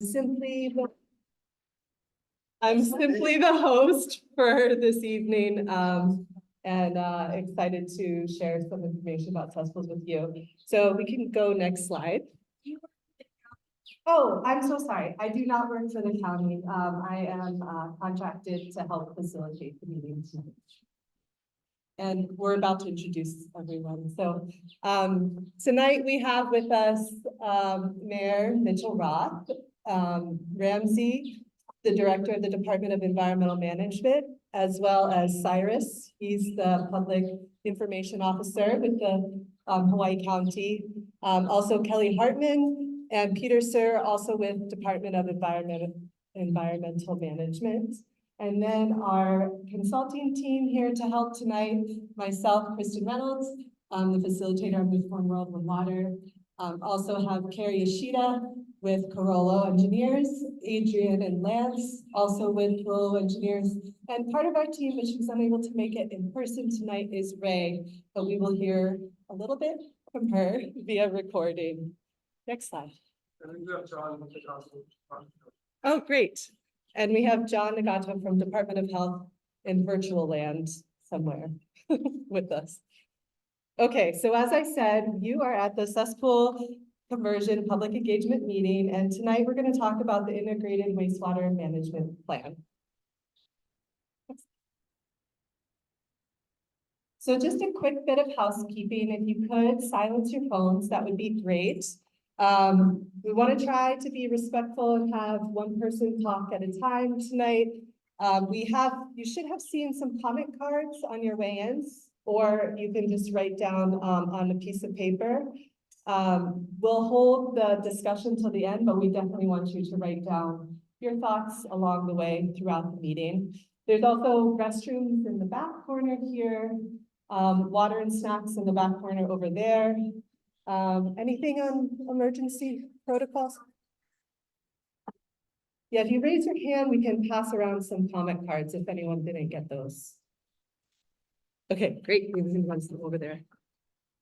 simply the I'm simply the host for this evening, and excited to share some information about cesspools with you. So we can go next slide. Oh, I'm so sorry. I do not work for the county. I am contracted to help facilitate the meeting tonight. And we're about to introduce everyone. So tonight we have with us Mayor Mitchell Roth, Ramsey, the Director of the Department of Environmental Management, as well as Cyrus. He's the Public Information Officer with the Hawaii County. Also Kelly Hartman and Peter Sir, also with Department of Environmental Management. And then our consulting team here to help tonight, myself, Kristen Reynolds, the facilitator of Move One World with Water. Also have Carrie Yoshida with Carollo Engineers, Adrian and Lance, also with Carollo Engineers. And part of our team, which was unable to make it in person tonight, is Ray, but we will hear a little bit from her via recording. Next slide. Oh, great. And we have John Nagato from Department of Health in virtual land somewhere with us. Okay, so as I said, you are at the cesspool conversion public engagement meeting, and tonight we're going to talk about the integrated wastewater management plan. So just a quick bit of housekeeping. If you could silence your phones, that would be great. We want to try to be respectful and have one person talk at a time tonight. You should have seen some comment cards on your way-ins, or you can just write down on a piece of paper. We'll hold the discussion till the end, but we definitely want you to write down your thoughts along the way throughout the meeting. There's also restrooms in the back corner here, water and snacks in the back corner over there. Anything on emergency protocols? Yeah, if you raise your hand, we can pass around some comment cards if anyone didn't get those. Okay, great. We can run some over there.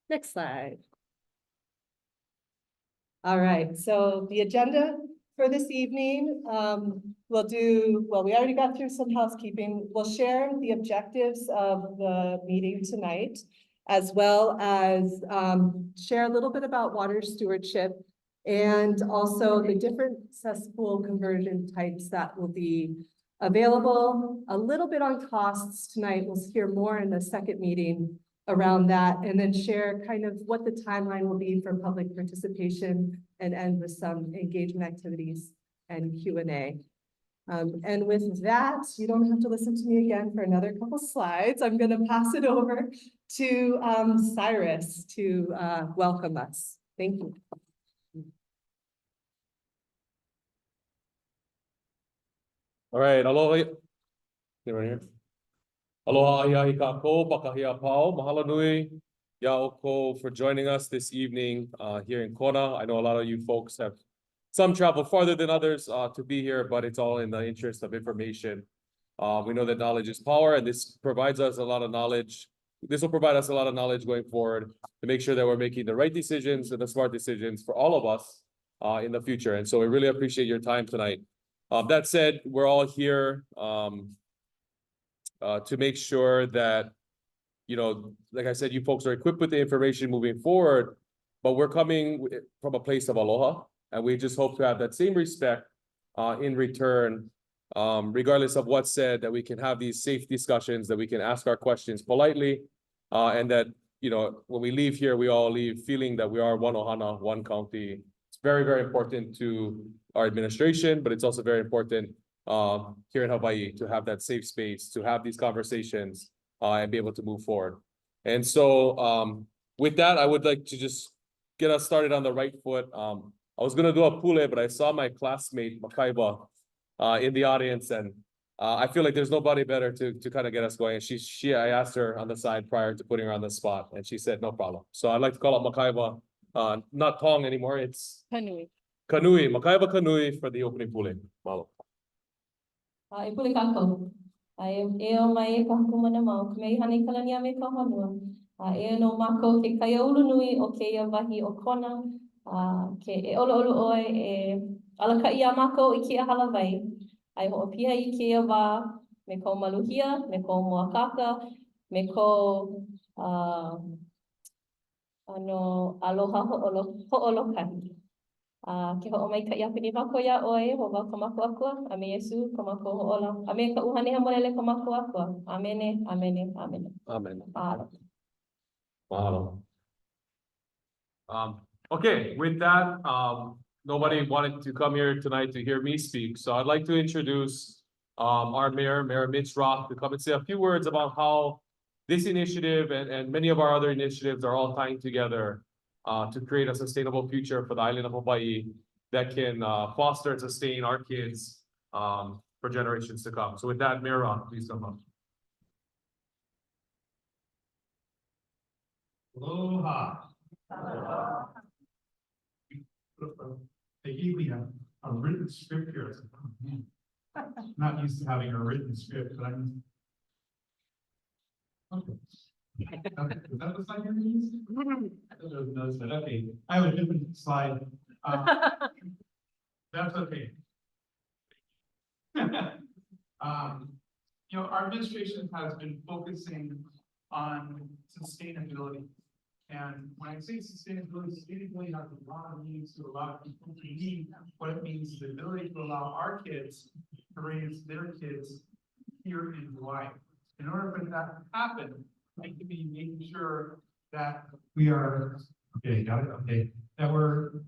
Next slide. All right, so the agenda for this evening, we already got through some housekeeping. We'll share the objectives of the meeting tonight, as well as share a little bit about water stewardship and also the different cesspool conversion types that will be available. A little bit on costs tonight. We'll hear more in the second meeting around that, and then share kind of what the timeline will be for public participation and end with some engagement activities and Q&A. And with that, you don't have to listen to me again for another couple slides. I'm going to pass it over to Cyrus to welcome us. Thank you. All right, aloha. Right here. Aloha iahi kako, pakahia pau, mahalo nui, yaoko for joining us this evening here in Kona. I know a lot of you folks have some travel farther than others to be here, but it's all in the interest of information. We know that knowledge is power, and this provides us a lot of knowledge. This will provide us a lot of knowledge going forward to make sure that we're making the right decisions and the smart decisions for all of us in the future. And so we really appreciate your time tonight. That said, we're all here to make sure that, you know, like I said, you folks are equipped with the information moving forward, but we're coming from a place of aloha, and we just hope to have that same respect in return, regardless of what's said, that we can have these safe discussions, that we can ask our questions politely, and that, you know, when we leave here, we all leave feeling that we are one ohana, one county. It's very, very important to our administration, but it's also very important here in Hawaii to have that safe space, to have these conversations and be able to move forward. And so with that, I would like to just get us started on the right foot. I was going to do a pule, but I saw my classmate, Makaiba, in the audience, and I feel like there's nobody better to kind of get us going. And I asked her on the side prior to putting her on the spot, and she said, no problem. So I'd like to call up Makaiba, not Tong anymore, it's Kanui. Kanui, Makaiba Kanui for the opening pule. Malo. Pule kako. O mai kakumana mau, kumei hani kalania me kahanua. No mako ke kaya ulu nui o keia wahi o Kona. Ke olo olo oe alaka'i a mākou i kia halawai. Ai ho'opiha i kia wā, me ko maluhia, me ko moakaka, me ko aloha ho'olokahi. Ke ho'omaika'i aku ni wako ia oi, ho wau ka mako akua, a me Iesu, ka mako ho'ola, a me ka uhaneha molele ka mako akua. Amene, amene, amene. Amen. Mahalo. Mahalo. Okay, with that, nobody wanted to come here tonight to hear me speak, so I'd like to introduce our mayor, Mayor Mitch Rock, to come and say a few words about how this initiative and many of our other initiatives are all tying together to create a sustainable future for the island of Hawaii that can foster and sustain our kids for generations to come. So with that, Mayor Rock, please come up. Aloha. They gave me a written script here. I said, oh, man. I'm not used to having a written script, but I'm. Okay. Is that the slide you're gonna use? I thought there was another slide. Okay, I have a different slide. That's okay. You know, our administration has been focusing on sustainability. And when I say sustainability has a lot of meanings to a lot of people. We need what it means, the ability to allow our kids to raise their kids here in Hawaii. In order for that to happen, we need to be making sure that we are, okay, got it, okay, that we're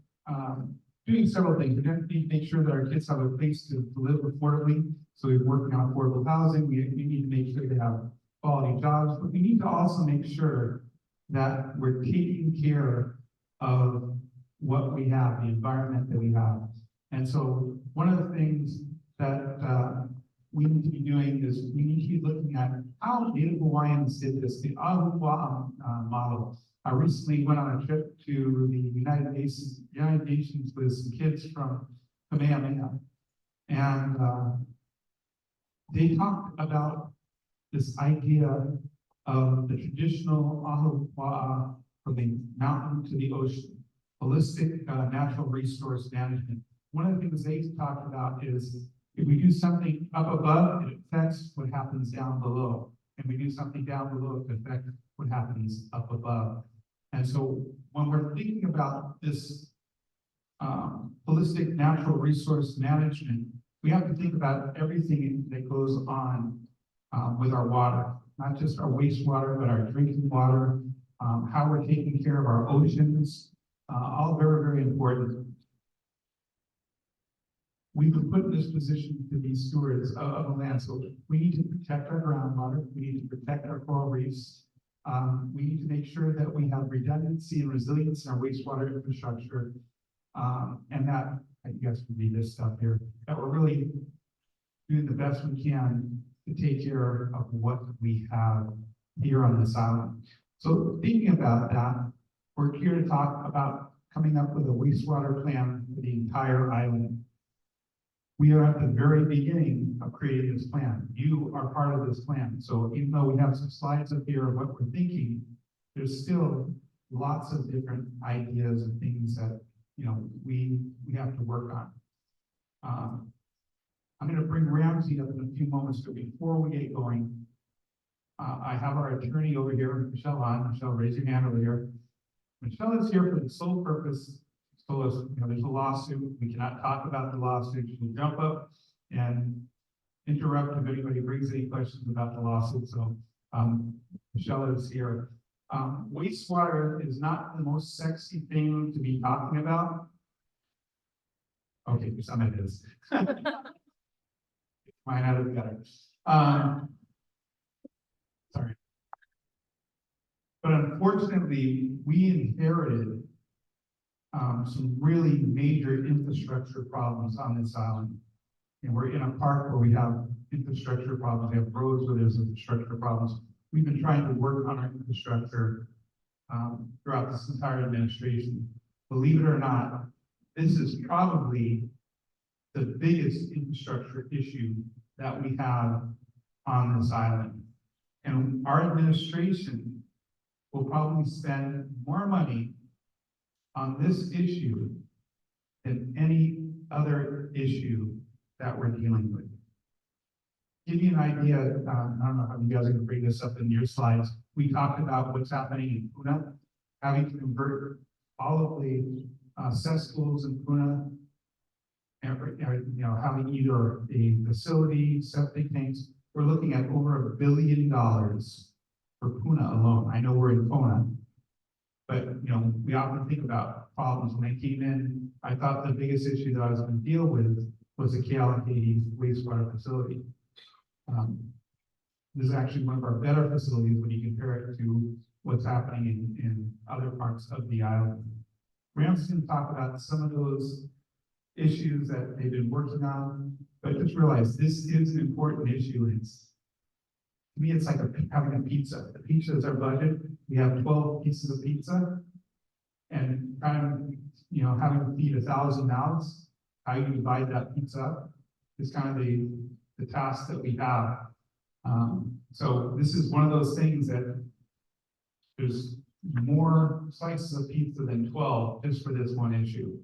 doing several things. We have to make sure that our kids have a place to live affordably. So we're working on affordable housing. We need to make sure they have quality jobs, but we need to also make sure that we're taking care of what we have, the environment that we have. And so one of the things that we need to be doing is we need to be looking at how Native Hawaiians did this, the Ahupua'a model. I recently went on a trip to the United Nations with some kids from Kamehameha. And they talked about this idea of the traditional Ahupua'a from the mountain to the ocean, holistic natural resource management. One of the things they talked about is if we do something up above, it affects what happens down below. And we do something down below, it affects what happens up above. And so when we're thinking about this holistic natural resource management, we have to think about everything that goes on with our water, not just our wastewater, but our drinking water, how we're taking care of our oceans, all very, very important. We've been put in this position to be stewards of the land, so we need to protect our groundwater, we need to protect our coral reefs, we need to make sure that we have redundancy and resilience in our wastewater infrastructure, and that, I guess would be this stuff here, that we're really doing the best we can to take care of what we have here on this island. So thinking about that, we're here to talk about coming up with a wastewater plan for the entire island. We are at the very beginning of creating this plan. You are part of this plan. So even though we have some slides up here of what we're thinking, there's still lots of different ideas and things that, you know, we have to work on. I'm going to bring Ramsey up in a few moments, but before we get going, I have our attorney over here, Michelle on. Michelle, raise your hand over here. Michelle is here for the sole purpose. She told us, you know, there's a lawsuit. We cannot talk about the lawsuit. She'll jump up and interrupt if anybody brings any questions about the lawsuit. So Michelle is here. Wastewater is not the most sexy thing to be talking about. Okay, for some it is. Mine out of the gutter. Sorry. But unfortunately, we inherited some really major infrastructure problems on this island. And we're in a park where we have infrastructure problems, we have roads where there's infrastructure problems. We've been trying to work on our infrastructure throughout this entire administration. Believe it or not, this is probably the biggest infrastructure issue that we have on this island. And our administration will probably spend more money on this issue than any other issue that we're dealing with. Give you an idea, I don't know how you guys are gonna bring this up in your slides. We talked about what's happening in Puna, having to convert all of the cesspools in Puna. Having either a facility, septic tanks. We're looking at over $1 billion for Puna alone. I know we're in Kona, but we often think about problems. When I came in, I thought the biggest issue that I was going to deal with was the Kailua-Kona wastewater facility. This is actually one of our better facilities when you compare it to what's happening in other parts of the island. Ram's going to talk about some of those issues that they've been working on, but just realize this is an important issue. To me, it's like having a pizza. The pizza is our budget. We have 12 pieces of pizza, and having to feed 1,000 mouths. How you divide that pizza up is kind of the task that we have. So this is one of those things that there's more slices of pizza than 12 just for this one issue.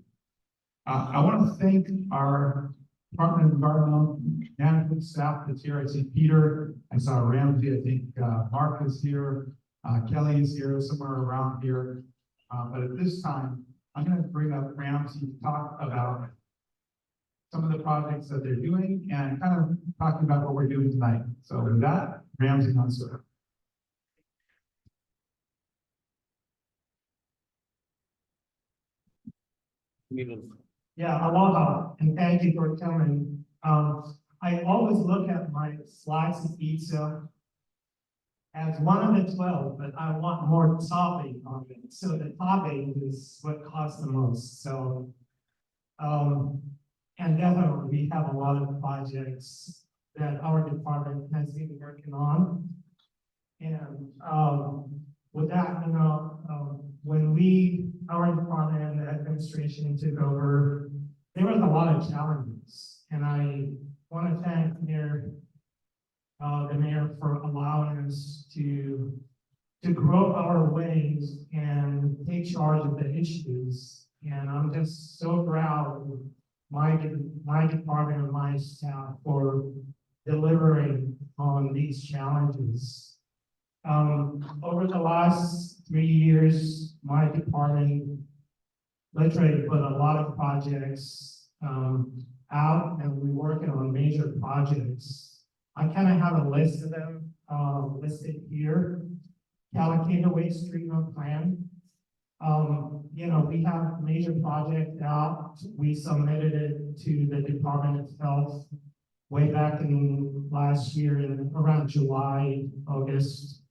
I want to thank our Department of Environmental Management staff that's here. I see Peter, I saw Ramsey, I think Mark is here, Kelly is here, somewhere around here. But at this time, I'm going to bring up Ramsey to talk about some of the projects that they're doing and kind of talking about what we're doing tonight. So with that, Ramsey Hunter. Yeah, aloha, and thank you for coming. I always look at my slice of pizza as one of the 12, but I want more topping on it. So the topping is what costs the most. So, and definitely we have a lot of projects that our department has been working on. And with that, when our department and the administration took over, there was a lot of challenges. And I want to thank the mayor for allowing us to grow our ways and take charge of the issues. And I'm just so proud of my department and my staff for delivering on these challenges. Over the last 3 years, my department literally put a lot of projects out, and we're working on major projects. I kind of have a list of them listed here. Kailua-Kona waste treatment plan. We have a major project out. We submitted it to the Department of Health way back in last year in around July, August.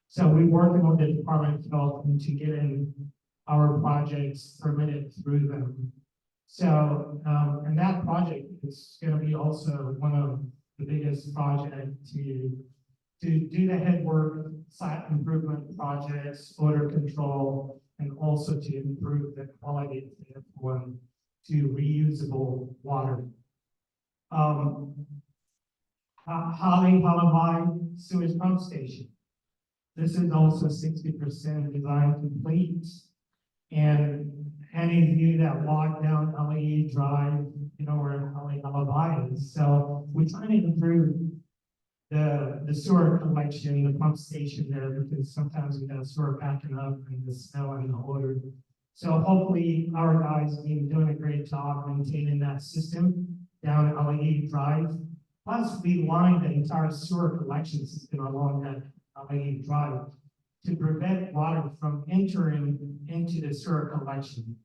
So we're working with the Department of Health to get in our projects permitted through them. So, and that project is going to be also one of the biggest projects to do the headwork, site improvement projects, odor control, and also to improve the quality of one to reusable water. Hawaii sewage pump station. This is also 60% design complete. And any of you that walk down LA Drive, where Hawaii is. So we're trying to improve the sewer collection, the pump station there, because sometimes we have sewer backing up and the smell and the odor. So hopefully our guys have been doing a great job maintaining that system down at LA Drive. Plus, we lined the entire sewer collection system along that LA Drive to prevent water from entering into the sewer collection.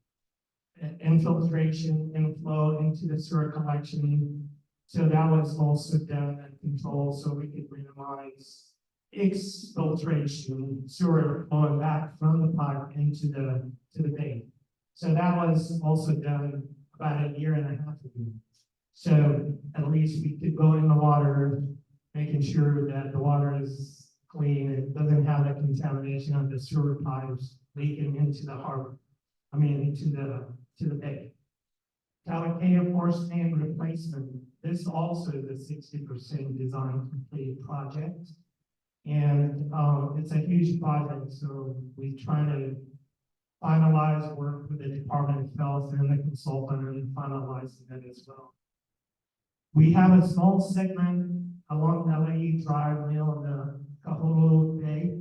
Infiltration, inflow into the sewer collection. So that was also done and controlled so we could minimize exfiltration, sewer flowing back from the pipe into the bay. So that was also done about 1.5 years ago. So at least we could go in the water, making sure that the water is clean. It doesn't have the contamination of the sewer pipes leaking into the harbor. To the bay. Kailua-Kona force main replacement. This also is a 60% design complete project. And it's a huge project. So we try to finalize work with the Department of Health and the consultant and finalizing that as well. We have a small segment along LA Drive near the Kahulu Bay.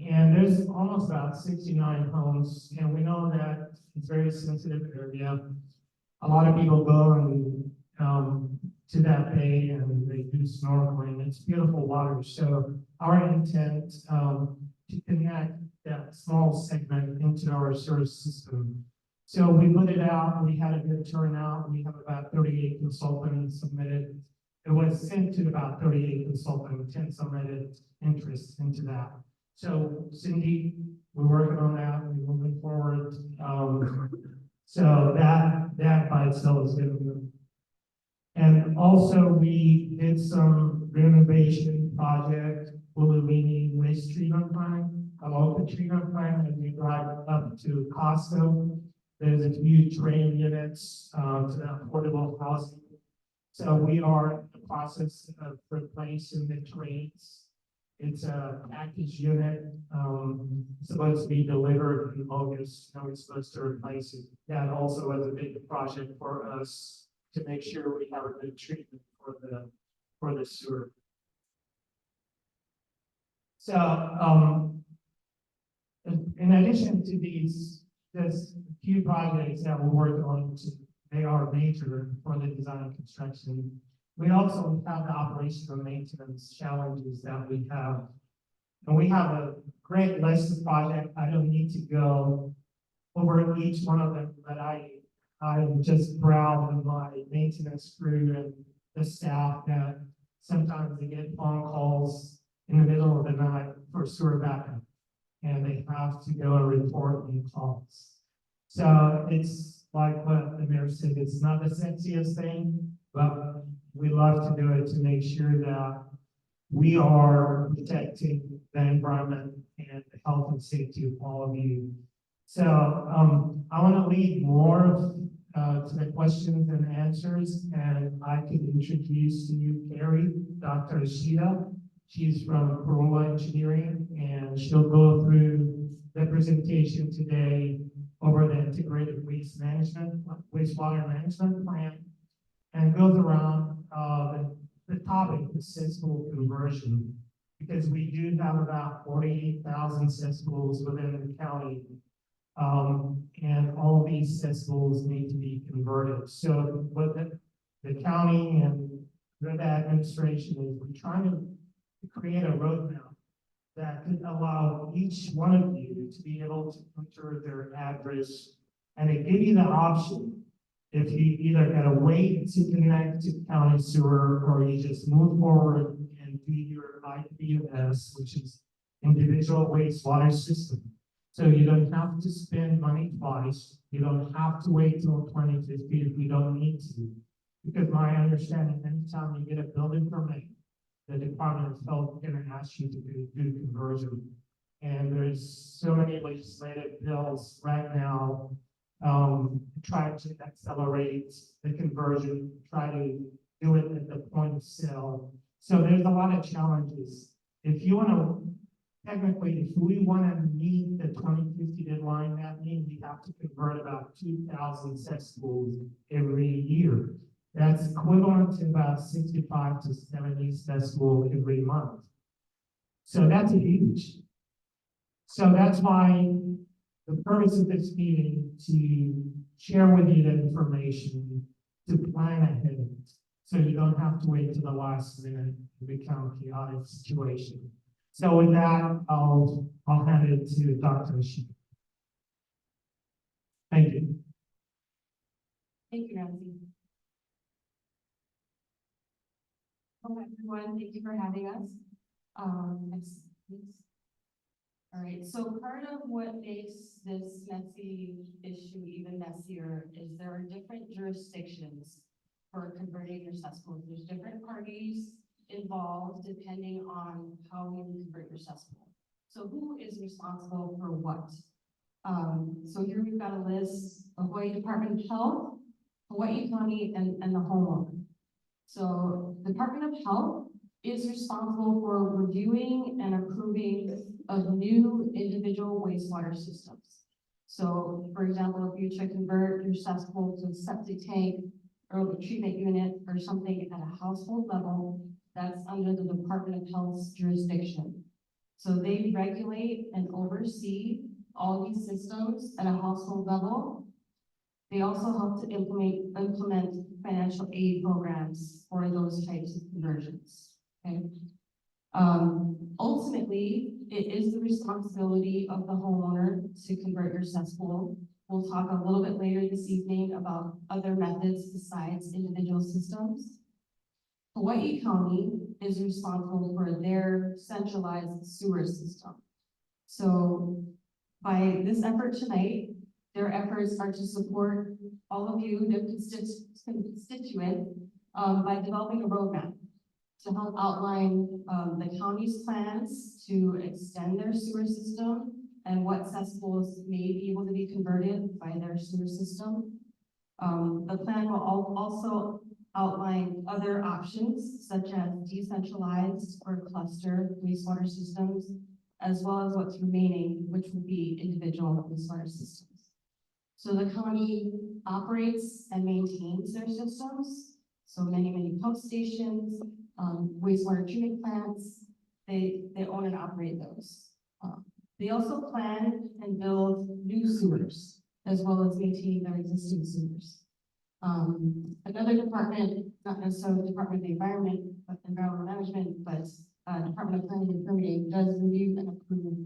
And there's almost about 69 homes, and we know that it's a very sensitive area. A lot of people go and, to that bay and they do snorkeling. It's beautiful water. So our intent, to connect that small segment into our service system. So we put it out, we had a good turnout. We have about 38 consultants submitted. It was sent to about 38 consultants, 10 submitted interest into that. So Cindy, we're working on that, we're moving forward. So that by itself is gonna move. And also we did some renovation project, Bululini waste treatment plant, a local treatment plant, and we drive up to Costco. There's a few train units, to that portable housing. So we are in the process of replacing the trains. It's a package unit, supposed to be delivered in August, and we're supposed to replace it. That also was a big project for us to make sure we have a good treatment for the sewer. So, in addition to these, there's a few projects that we're working on. They are major for the design and construction. We also have the operational maintenance challenges that we have. And we have a great list of projects. I don't need to go over each one of them, but I'm just proud of my maintenance crew and the staff that sometimes they get phone calls in the middle of the night for sewer backup. And they have to go and report any calls. So it's like what the mayor said, it's not the sexiest thing, but we love to do it to make sure that we are protecting the environment and the health and safety of all of you. So I want to lead more to the questions and answers, and I can introduce to you Carrie, Dr. Ishida. She's from Corolla Engineering, and she'll go through the presentation today over the integrated wastewater management plan, and goes around the topic of cesspool conversion, because we do have about 48,000 cesspools within the county. And all these cesspools need to be converted. So what the county and the administration is, we're trying to create a roadmap that could allow each one of you to be able to enter their address, and it give you the option if you either gotta wait to connect to county sewer, or you just move forward and do your IWS, which is individual wastewater system. So you don't have to spend money twice. You don't have to wait till 2050 if you don't need to. Because my understanding, anytime you get a building permit, the Department of Health is gonna ask you to do conversion. And there's so many legislative bills right now, trying to accelerate the conversion, try to do it at the point of sale. So there's a lot of challenges. If you wanna, technically, if we wanna meet the 2050 deadline, that means we have to convert about 2,000 cesspools every year. That's equivalent to about 65 to 70 cesspools every month. So that's huge. So that's why the purpose of this meeting, to share with you the information, to plan ahead, so you don't have to wait to the last minute to become a chaotic situation. So with that, I'll hand it to Dr. Ishida. Thank you. Thank you, Nancy. Hello, everyone. Thank you for having us. Next, please. All right, so part of what makes this messy issue even messier is there are different jurisdictions for converting your cesspools. There's different parties involved depending on how you convert your cesspool. So who is responsible for what? So here we've got a list of Hawaii Department of Health, Hawaii County, and the homeowner. So Department of Health is responsible for reviewing and approving of new individual wastewater systems. So, for example, if you to convert your cesspool to a septic tank or a treatment unit or something at a household level, that's under the Department of Health's jurisdiction. So they regulate and oversee all these systems at a household level. They also help to implement financial aid programs for those types of conversions, okay? Ultimately, it is the responsibility of the homeowner to convert your cesspool. We'll talk a little bit later this evening about other methods besides individual systems. Hawaii County is responsible for their centralized sewer system. So by this effort tonight, their efforts are to support all of you, their constituent, by developing a roadmap to help outline the county's plans to extend their sewer system and what cesspools may be able to be converted by their sewer system. The plan will also outline other options such as decentralized or cluster wastewater systems, as well as what's remaining, which would be individual wastewater systems. So the county operates and maintains their systems. So many pump stations, wastewater treatment plants, they own and operate those. They also plan and build new sewers, as well as maintain their existing sewers. Another department, not necessarily the Department of the Environment, but Environmental Management, but Department of Planning and Permitting does review and approve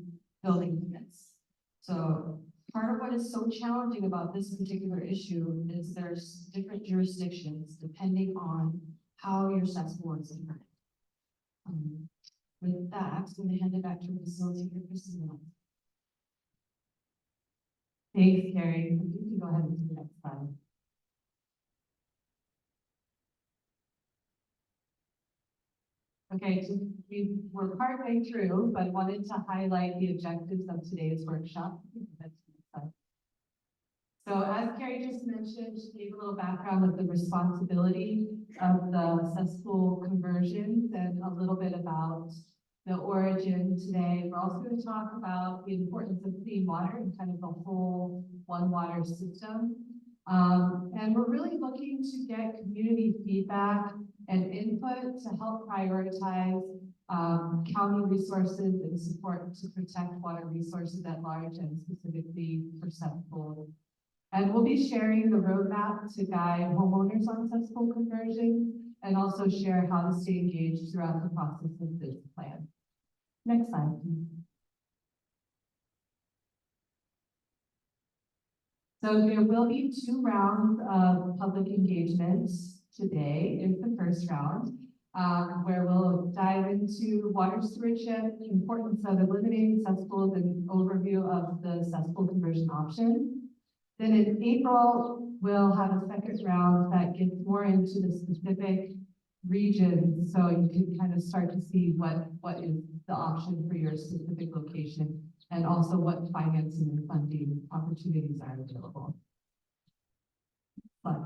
building permits. So part of what is so challenging about this particular issue is there's different jurisdictions depending on how your cesspool is converted. With that, I'm going to hand it back to the facilitator, Christina. Thanks, Carrie. You can go ahead and do the next slide. Okay, so we're partway through, but wanted to highlight the objectives of today's workshop. So as Carrie just mentioned, she gave a little background of the responsibility of the cesspool conversions and a little bit about the origin today. We're also going to talk about the importance of clean water and kind of the whole one water system. And we're really looking to get community feedback and input to help prioritize county resources and support to protect water resources at large and specifically for cesspool. And we'll be sharing the roadmap to guide homeowners on cesspool conversion and also share how to stay engaged throughout the process of this plan. Next slide, please. So there will be 2 rounds of public engagement today. Is the first round, where we'll dive into water stewardship, the importance of eliminating cesspools, and an overview of the cesspool conversion option. Then in April, we'll have a second round that gets more into the specific regions, so you can kind of start to see what is the option for your specific location, and also what financing and funding opportunities are available. But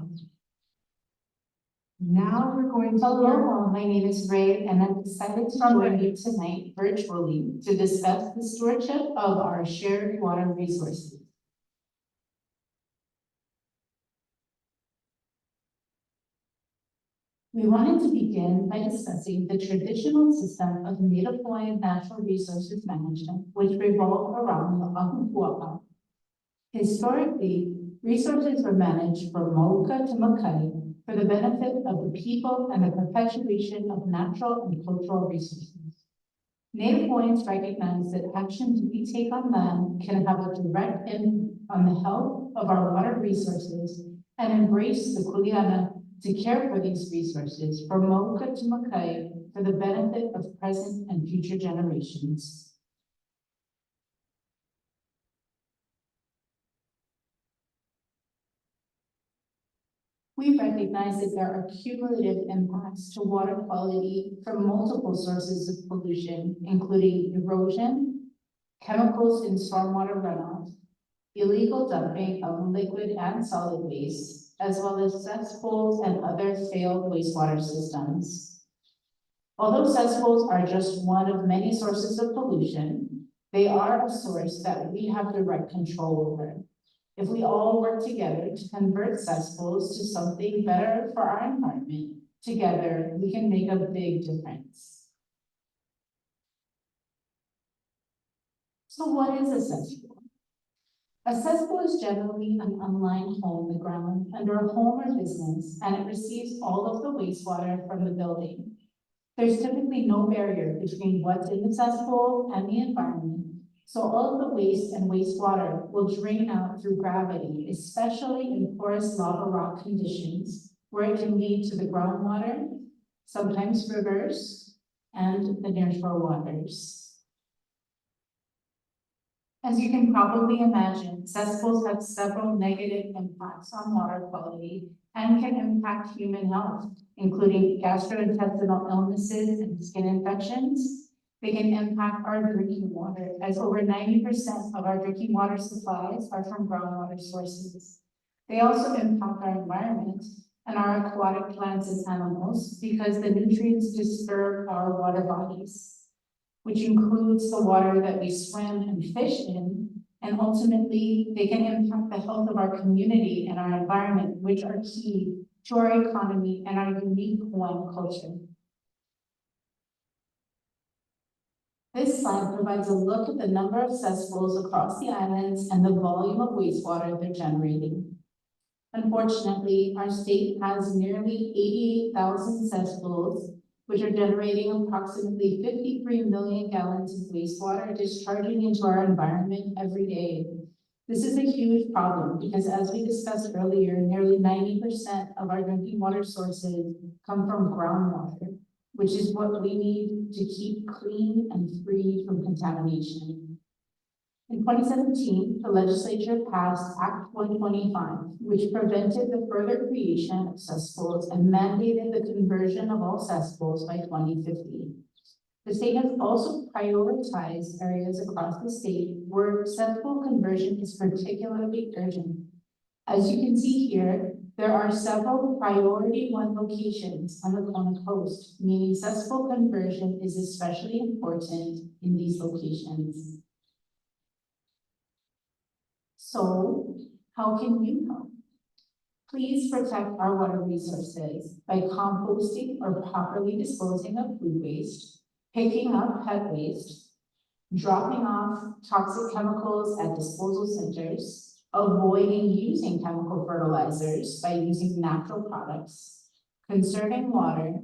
now we're going to Hello, my name is Ray, and I'm excited to join you tonight virtually to discuss the stewardship of our shared water resources. We wanted to begin by discussing the traditional system of Native Hawaiian natural resources management, which revolved around the ahupua'a. Historically, resources were managed from Mauka to Makai for the benefit of the people and the perpetuation of natural and cultural resources. Native Hawaiians recognize that actions we take on land can have a direct impact on the health of our water resources and embrace the kuleana to care for these resources from Mauka to Makai for the benefit of present and future generations. We recognize that there are cumulative impacts to water quality from multiple sources of pollution, including erosion, chemicals in stormwater runoff, illegal dumping of liquid and solid waste, as well as cesspools and other failed wastewater systems. Although cesspools are just one of many sources of pollution, they are a source that we have direct control over. If we all work together to convert cesspools to something better for our environment, together we can make a big difference. So what is a cesspool? A cesspool is generally an unlined hole in the ground under a home or business, and it receives all of the wastewater from the building. There's typically no barrier between what's in the cesspool and the environment, so all of the waste and wastewater will drain out through gravity, especially in porous lava rock conditions, where it can lead to the groundwater, sometimes rivers, and the nearshore waters. As you can probably imagine, cesspools have several negative impacts on water quality and can impact human health, including gastrointestinal illnesses and skin infections. They can impact our drinking water, as over 90% of our drinking water supplies are from groundwater sources. They also impact our environment and our aquatic plants and animals because the nutrients disturb our water bodies, which includes the water that we swim and fish in, and ultimately they can impact the health of our community and our environment, which are key to our economy and our unique Hawaiian culture. This slide provides a look at the number of cesspools across the islands and the volume of wastewater they're generating. Unfortunately, our state has nearly 88,000 cesspools, which are generating approximately 53 million gallons of wastewater discharging into our environment every day. This is a huge problem because, as we discussed earlier, nearly 90% of our drinking water sources come from groundwater, which is what we need to keep clean and free from contamination. In 2017, the legislature passed Act 125, which prevented the further creation of cesspools and mandated the conversion of all cesspools by 2050. The state has also prioritized areas across the state where cesspool conversion is particularly urgent. As you can see here, there are several priority 1 locations on the Kona coast, meaning cesspool conversion is especially important in these locations. So, how can you help? Please protect our water resources by composting or properly disposing of food waste, picking up pet waste, dropping off toxic chemicals at disposal centers, avoiding using chemical fertilizers by using natural products, conserving water,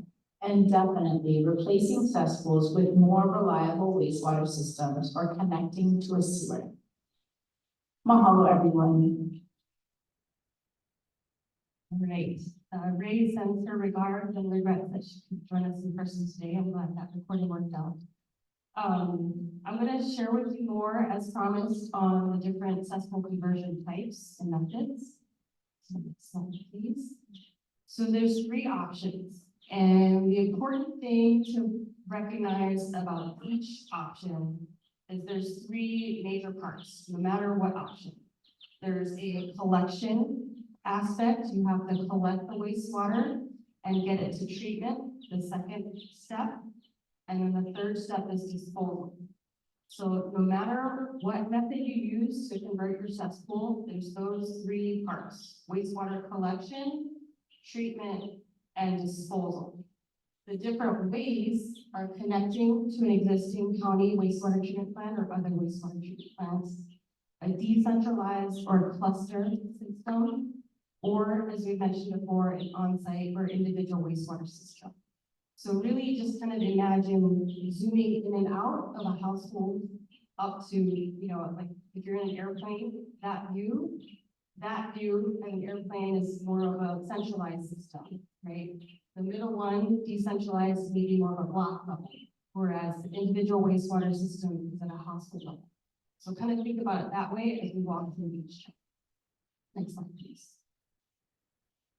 and definitely replacing cesspools with more reliable wastewater systems or connecting to a sewer. Mahalo, everyone. All right, Ray sends her regards and regrets that she could join us in person today. I'm glad that recording worked out. I'm going to share with you more, as promised, on the different cesspool conversion types and methods. So next slide, please. So there's 3 options, and the important thing to recognize about each option is there's 3 major parts, no matter what option. There's a collection aspect. You have to collect the wastewater and get it to treatment, the second step. And then the third step is disposal. So no matter what method you use to convert your cesspool, there's those 3 parts: wastewater collection, treatment, and disposal. The different ways are connecting to an existing county wastewater treatment plant or other wastewater treatment plants, a decentralized or cluster system, or, as we mentioned before, an on-site or individual wastewater system. So really just kind of imagine zooming in and out of a household up to, like if you're in an airplane, that view of an airplane is more of a centralized system, right? The middle one, decentralized, maybe more of a block level, whereas the individual wastewater system is at a household level. So kind of think about it that way as we walk through each. Next slide, please.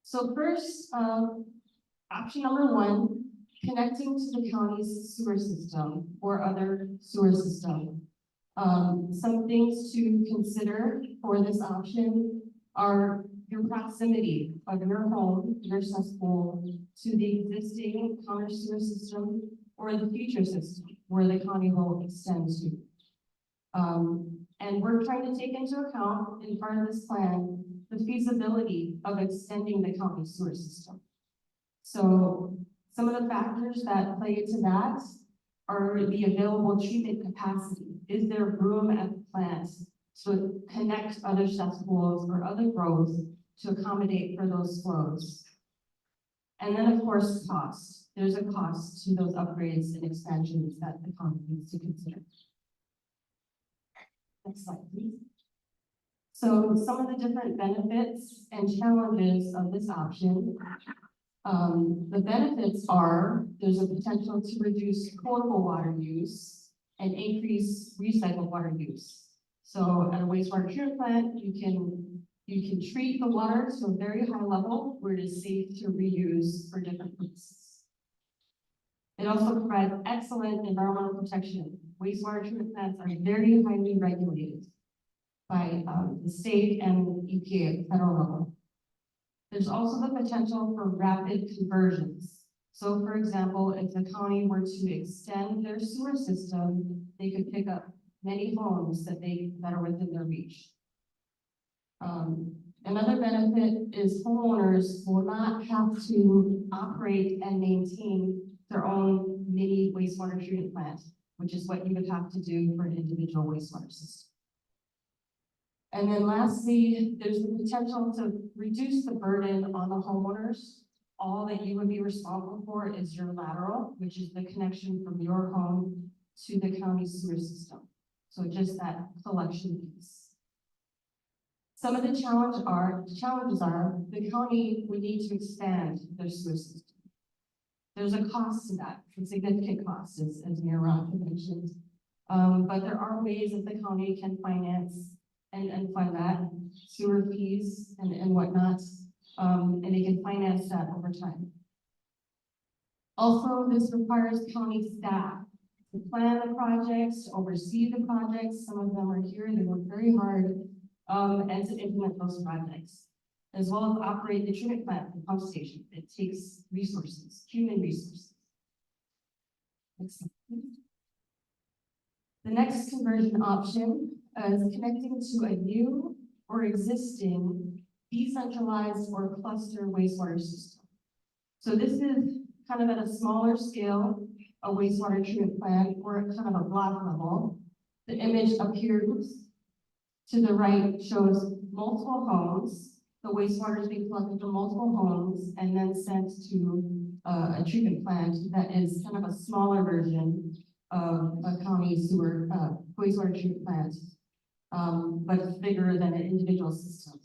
So first, option number 1, connecting to the county's sewer system or other sewer system. Some things to consider for this option are your proximity of your home, your cesspool, to the existing county sewer system or the future system where the county will extend to. And we're trying to take into account in part of this plan, the feasibility of extending the county sewer system. So some of the factors that play into that are the available treatment capacity. Is there room at the plant to connect other cesspools or other growth to accommodate for those flows? And then, of course, cost. There's a cost to those upgrades and expansions that the county needs to consider. Next slide, please. So some of the different benefits and challenges of this option. The benefits are, there's a potential to reduce potable water use and increase recycled water use. So at a wastewater treatment plant, you can treat the water to a very high level where it is safe to reuse for different purposes. It also provides excellent environmental protection. Wastewater treatment plants are very highly regulated by the state and EPA at the federal level. There's also the potential for rapid conversions. So for example, if the county were to extend their sewer system, they could pick up many homes that are within their reach. Another benefit is homeowners will not have to operate and maintain their own mini wastewater treatment plant, which is what you would have to do for an individual wastewater system. And then lastly, there's the potential to reduce the burden on the homeowners. All that you would be responsible for is your lateral, which is the connection from your home to the county sewer system. So just that collection piece. Some of the challenges are the county would need to expand their sewer system. There's a cost to that, a significant cost, as Mayor Roth mentioned. But there are ways that the county can finance and fund that, sewer fees and whatnot, and they can finance that over time. Also, this requires county staff to plan the projects, to oversee the projects. Some of them are here, they work very hard, and to implement those projects, as well as operate the treatment plant, the pump station. It takes resources, human resources. Next slide, please. The next conversion option is connecting to a new or existing decentralized or cluster wastewater system. So this is kind of at a smaller scale, a wastewater treatment plant, or at kind of a block level. The image up here to the right shows multiple homes. The wastewater is being collected from multiple homes and then sent to a treatment plant that is kind of a smaller version of a county sewer wastewater treatment plant, but it's bigger than an individual system.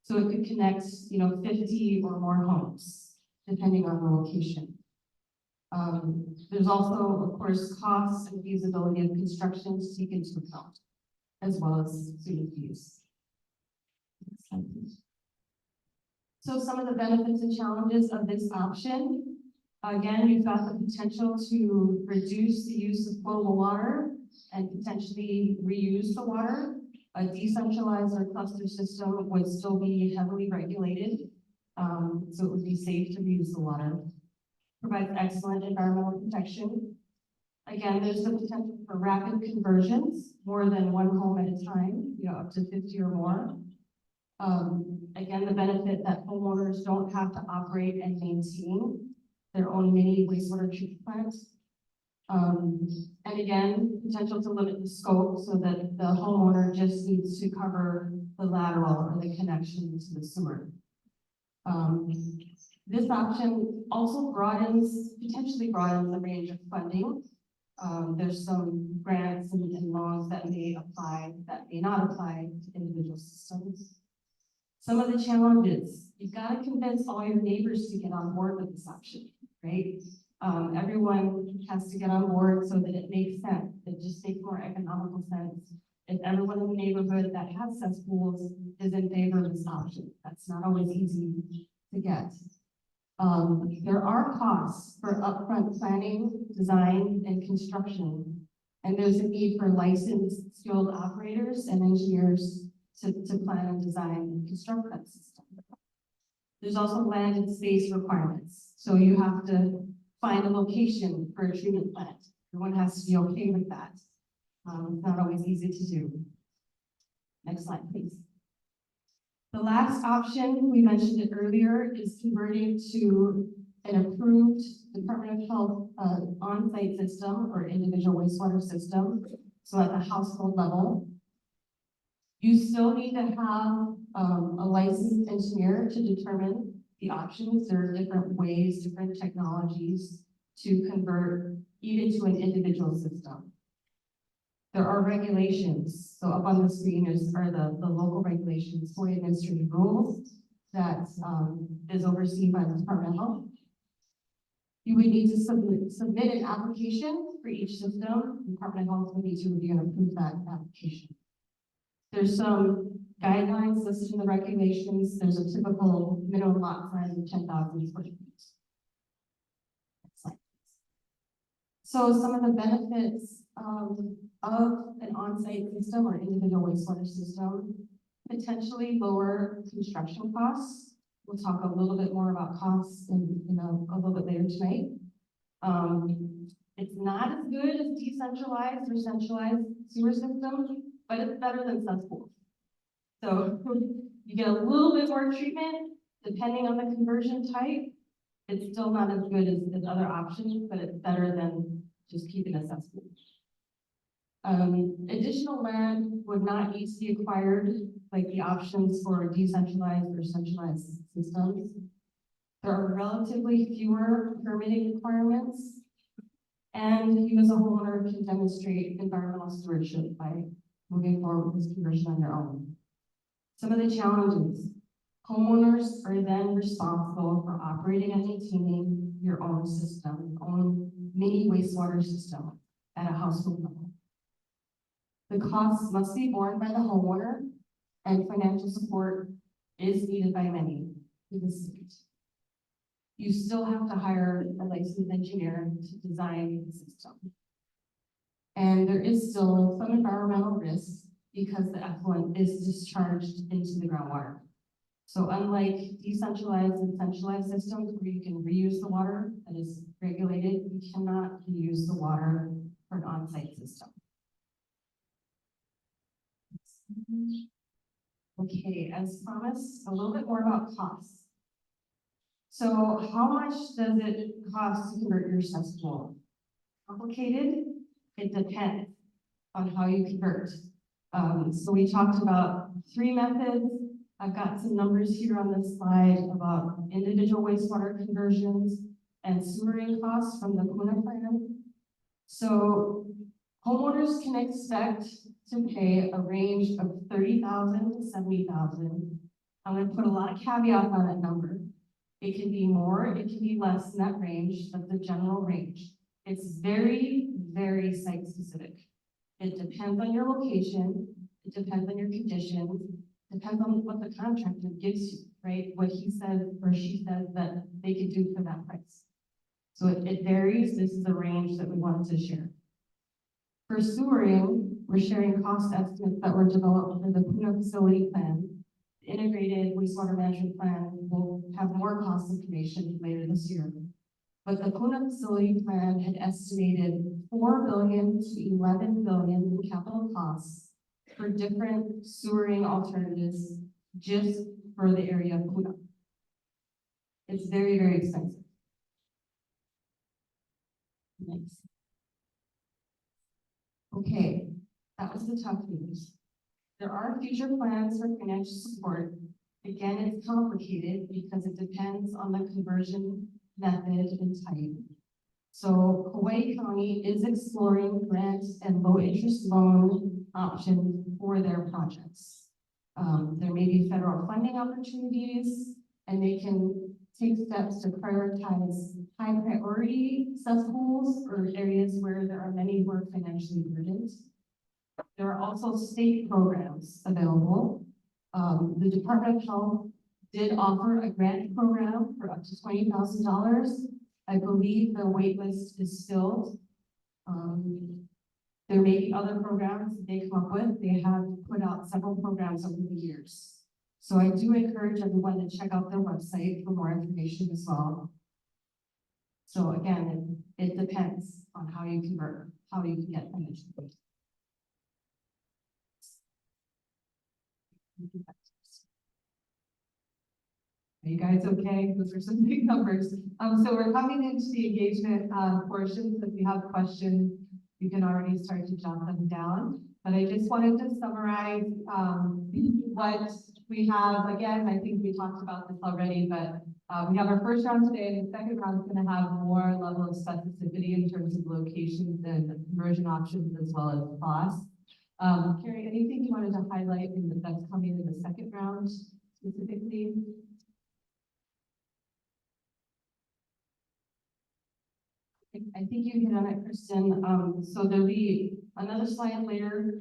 So it could connect, 50 or more homes, depending on the location. There's also, of course, costs and feasibility of construction to take into account, as well as student fees. Next slide, please. So some of the benefits and challenges of this option. Again, you've got the potential to reduce the use of potable water and potentially reuse the water. A decentralized or cluster system would still be heavily regulated, so it would be safe to reuse the water. Provides excellent environmental protection. Again, there's the potential for rapid conversions, more than one home at a time, up to 50 or more. Again, the benefit that homeowners don't have to operate and maintain their own mini wastewater treatment plants. And again, potential to limit the scope so that the homeowner just needs to cover the lateral or the connection to the sewer. This option also potentially broadens the range of funding. There's some grants and loans that may apply, that may not apply to individual systems. Some of the challenges, you've got to convince all your neighbors to get on board with this option, right? Everyone has to get on board so that it makes sense. It just makes more economical sense. If everyone in the neighborhood that has cesspools is in favor of this option, that's not always easy to get. There are costs for upfront planning, design, and construction, and there's a need for licensed, skilled operators and engineers to plan and design and construct that system. There's also land and space requirements, so you have to find a location for a treatment plant. Everyone has to be okay with that. It's not always easy to do. Next slide, please. The last option, we mentioned it earlier, is converting to an approved Department of Health on-site system or individual wastewater system. So at the household level, you still need to have a licensed engineer to determine the options. There are different ways, different technologies to convert even to an individual system. There are regulations. So up on the screen are the local regulations for administrative rules that is overseen by the Department of Health. You would need to submit an application for each system. The Department of Health would need to review and approve that application. There's some guidelines listed in the regulations. There's a typical minimum lot size of 10,000 square feet. Next slide, please. So some of the benefits of an on-site system or individual wastewater system, potentially lower construction costs. We'll talk a little bit more about costs in a little bit later tonight. It's not as good as decentralized or centralized sewer systems, but it's better than cesspools. So you get a little bit more treatment depending on the conversion type. It's still not as good as other options, but it's better than just keeping a cesspool. Additional land would not need to be acquired, like the options for decentralized or centralized systems. There are relatively fewer permitting requirements, and you as a homeowner can demonstrate environmental stewardship by moving forward with this conversion on your own. Some of the challenges: homeowners are then responsible for operating and maintaining your own system, your own mini wastewater system at a household level. The costs must be borne by the homeowner, and financial support is needed by many in the state. You still have to hire a licensed engineer to design the system. And there is still some environmental risk because the effluent is discharged into the groundwater. So unlike decentralized and centralized systems where you can reuse the water that is regulated, you cannot reuse the water for an on-site system. Okay, as promised, a little bit more about costs. So how much does it cost to convert your cesspool? Complicated? It depends on how you convert. So we talked about 3 methods. I've got some numbers here on this slide about individual wastewater conversions and sewering costs from the Kuna plan. So homeowners can expect to pay a range of $30,000 to $70,000. I'm going to put a lot of caveats on that number. It can be more, it can be less in that range, but the general range. It's very, very site specific. It depends on your location, it depends on your conditions, depends on what the contractor gives you, right? What he says or she says that they could do for that price. So it varies. This is the range that we wanted to share. For sewering, we're sharing cost estimates that were developed for the Kuna facility plan. The integrated wastewater management plan will have more cost information later this year. But the Kuna facility plan had estimated $4 billion to $11 billion in capital costs for different sewering alternatives just for the area of Kuna. It's very, very expensive. Next. Okay, that was the tough news. There are future plans for financial support. Again, it's complicated because it depends on the conversion method and type. So Hawaii County is exploring grants and low interest loan options for their projects. There may be federal funding opportunities, and they can take steps to prioritize high priority cesspools or areas where there are many who are financially burdened. There are also state programs available. The Department of Health did offer a grant program for up to $20,000. I believe the wait list is filled. There may be other programs that they come up with. They have put out several programs over the years. So I do encourage everyone to check out their website for more information as well. So again, it depends on how you convert, how you can get permission. Are you guys okay? Those are some big numbers. So we're coming into the engagement portion. So if you have questions, you can already start to jot them down. But I just wanted to summarize what we have. Again, I think we talked about this already, but we have our first round today, and the second round is going to have more level of specificity in terms of locations and conversion options as well as costs. Carrie, anything you wanted to highlight that's coming in the second round specifically? I think you hit on it, Kristen. So there'll be another slide later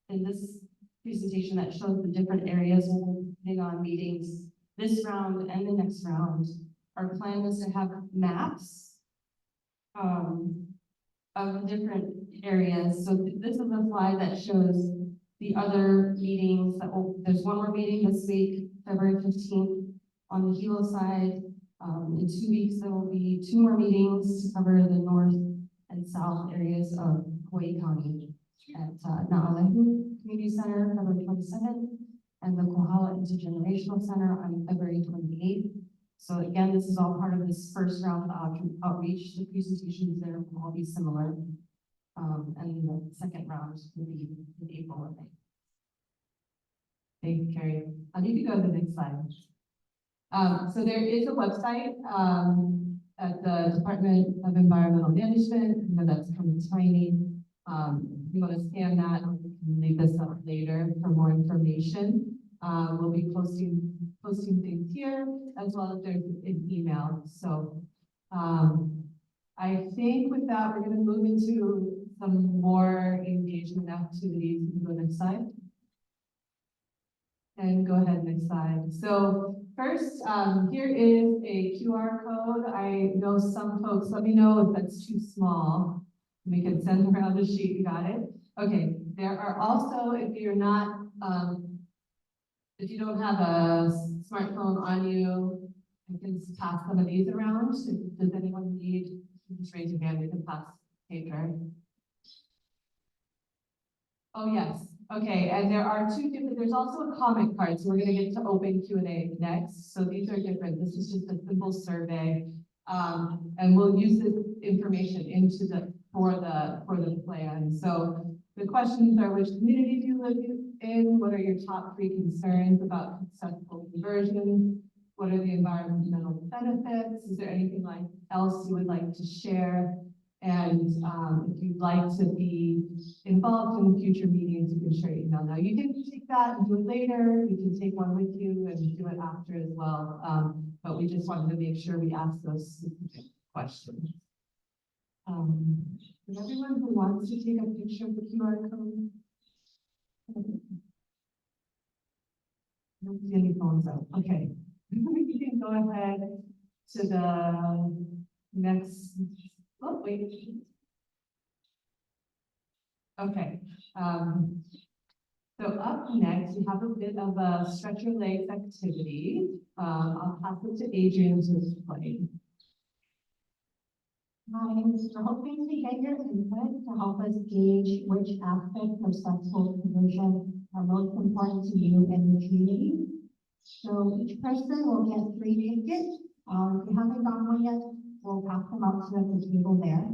in this presentation that shows the different areas we'll be on meetings this round and the next round. Our plan is to have maps of different areas. So this is a slide that shows the other meetings that there's one more meeting this week, February 15th on the Hilo side. In 2 weeks, there will be 2 more meetings to cover the north and south areas of Hawaii County at Na'alehu Community Center, February 27th, and the Kohala Intergenerational Center on February 28th. So again, this is all part of this first round of outreach. The presentations there will all be similar. And the second round will be in April or May. Thanks, Carrie. You can go to the next slide. So there is a website at the Department of Environmental Management. I know that's kind of tiny. If you want to scan that, we can leave this up later for more information. We'll be posting things here as well as there's an email. So I think with that, we're going to move into some more engagement activities. You can go next slide. And go ahead, next slide. So first, here is a QR code. I know some folks, let me know if that's too small. We can send around the sheet, you got it? Okay, there are also, if you're not, if you don't have a smartphone on you, I can just pass some of these around. Does anyone need, just raise your hand, we can pass paper. Oh, yes. Okay, and there are 2 different, there's also a comment card, so we're gonna get to open Q&A next. So these are different. This is just a simple survey. And we'll use this information into for the plan. So the questions are, which community do you live in? What are your top 3 concerns about successful conversion? What are the environmental benefits? Is there anything else you would like to share? And if you'd like to be involved in future meetings, you can share your email. Now you can take that and do it later. You can take one with you and do it after as well. But we just wanted to make sure we ask those specific questions. Is everyone who wants to take a picture of the QR code? I don't see any phones out. Okay. You can go ahead to the next. Oh, wait. Okay. So up next, we have a bit of a stretch your legs activity. I'll pass it to Adrian to explain. Hi, we're hoping to get your input to help us gauge which aspects of successful conversion are most important to you and your community. So each person will get 3 tickets. If you haven't gotten one yet, we'll pass them out to the table there.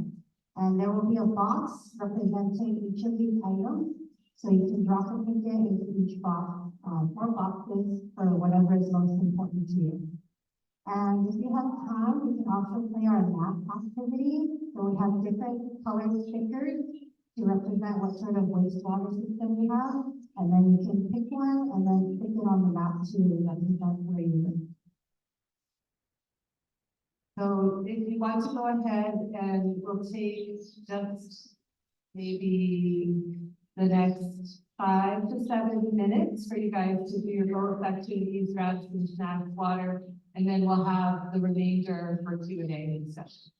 And there will be a box representing each of these items. So you can drop a ticket into each box, or boxes for whatever is most important to you. And if you have time, we can also play our map activity. So we have different colored stickers to represent what sort of wastewater system we have. And then you can pick one and then stick it on the map to represent where you live. So if you want to go ahead and we'll take just maybe the next 5 to 7 minutes for you guys to do your both activities, grab some snacks, water, and then we'll have the remainder for Q&A session.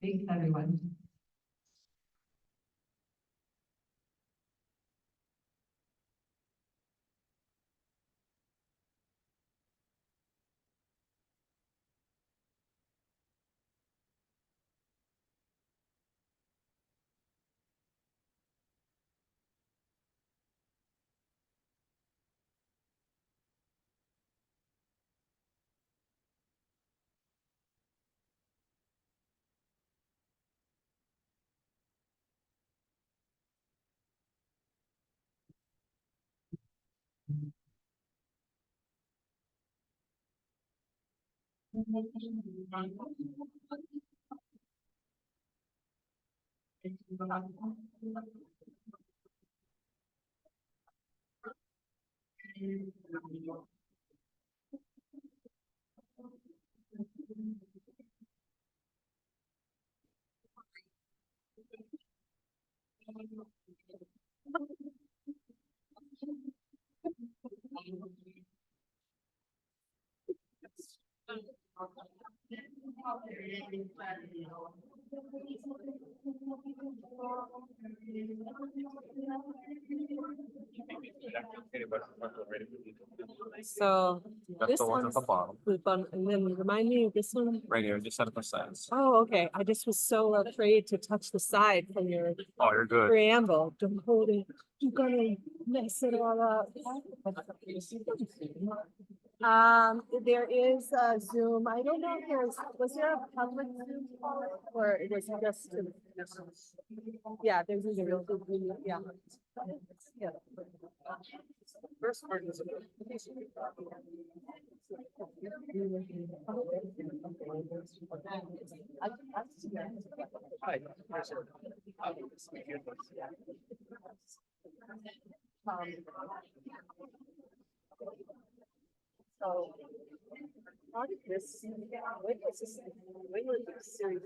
Thanks, everyone. So this one's the bun, and then remind me of this one. Right here, just set up the sides. Oh, okay. I just was so afraid to touch the side from your Oh, you're good. preamble. Don't hold it. You're gonna mess it all up. There is a Zoom. I don't know if was there a public Zoom call or it was just? Yeah, there's a real, yeah. Yeah. First part is. So, how did this, when was this, when was this series?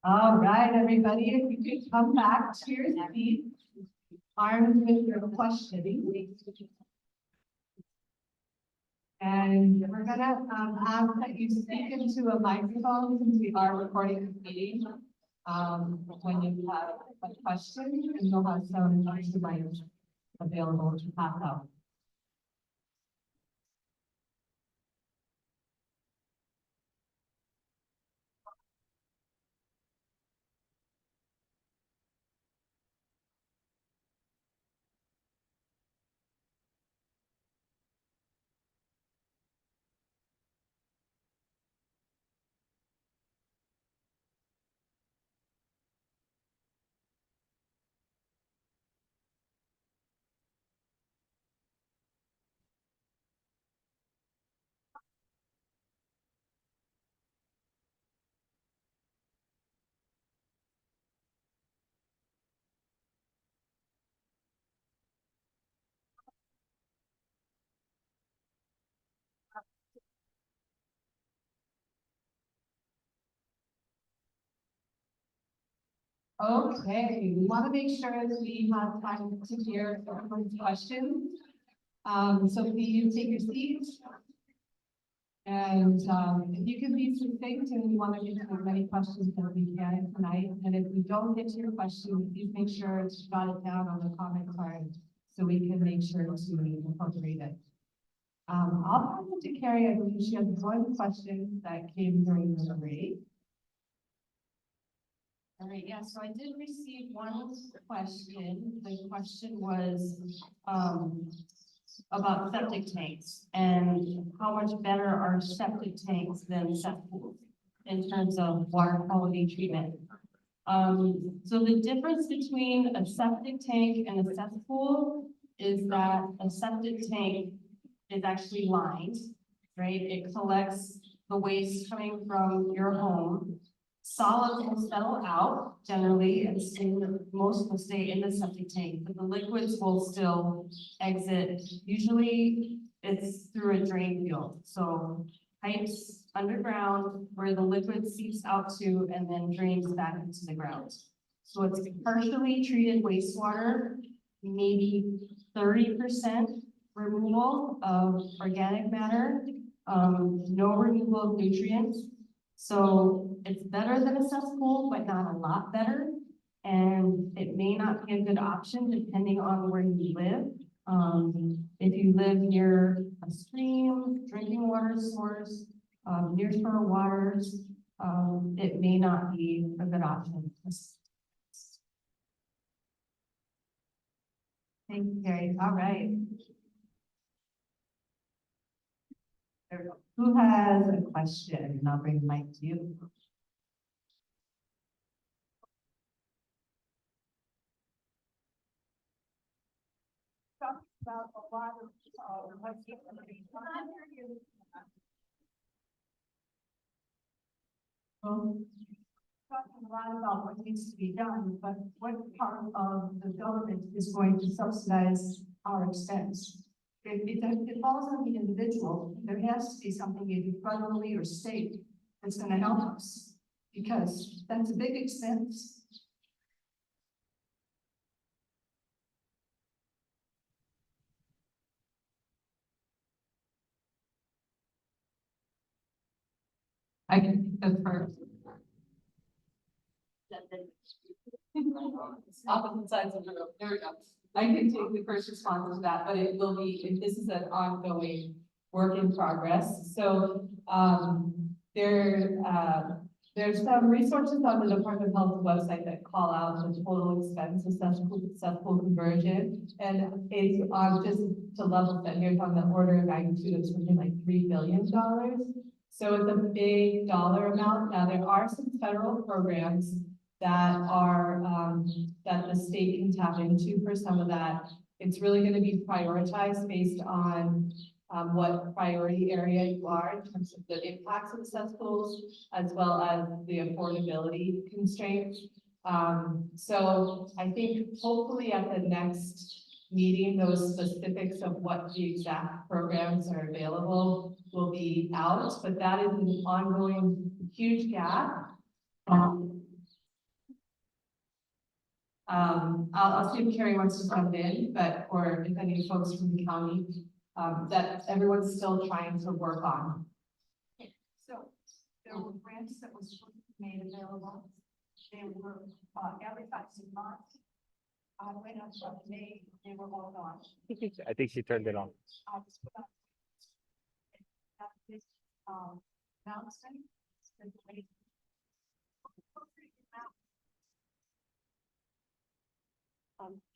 All right, everybody, if you could come back to your seat, armed with your questioning. And we're gonna ask that you speak into a microphone since we are recording this meeting. When you have a question, and you'll have some mics available to pass out. Okay, we want to make sure that we have time to hear everyone's questions. So please take your seats. And, if you can be succinct and we want to get to as many questions as we can tonight, and if we don't get to your question, please make sure to jot it down on the comment card so we can make sure to incorporate it. I'll pass it to Carrie. I believe she has one question that came during the break. All right, yeah, so I did receive one question. The question was, about septic tanks and how much better are septic tanks than cesspools in terms of water quality treatment. So the difference between a septic tank and a cesspool is that a septic tank is actually lined, right? It collects the waste coming from your home. Solids will settle out generally, and most will stay in the septic tank, but the liquids will still exit. Usually it's through a drain field, so pipes underground where the liquid seeps out to and then drains back into the ground. So it's partially treated wastewater, maybe 30% removal of organic matter, no removal of nutrients. So it's better than a cesspool, but not a lot better. And it may not be a good option depending on where you live. If you live near a stream, drinking water source, near shore waters, it may not be a good option. Thank you, Carrie. All right. There we go. Who has a question? And I'll bring the mic to you. About a lot of, talking a lot about what needs to be done, but what part of the government is going to subsidize our expense? It falls on the individual. There has to be something either federally or state that's going to help us, because that's a big expense. I can go first. Opposite sides of the room. There we go. I can take the first response to that, but it will be, this is an ongoing work in progress. So, there's some resources on the Department of Health website that call out the total expense of cesspool conversion. And it's just to level set here, it's on the order of magnitude of something like $3 billion. So it's a big dollar amount. Now, there are some federal programs that are, that the state can tap into for some of that. It's really going to be prioritized based on what priority area you are in terms of the impacts of the cesspools, as well as the affordability constraints. So I think hopefully at the next meeting, those specifics of what the exact programs are available will be out, but that is an ongoing huge gap. I'll see if Carrie wants to jump in, but, or if any folks from the county, that everyone's still trying to work on. So there were grants that was made available. They were advertised in March. I went up to May, they were all gone. I think she turned it on. I just put up this announcement.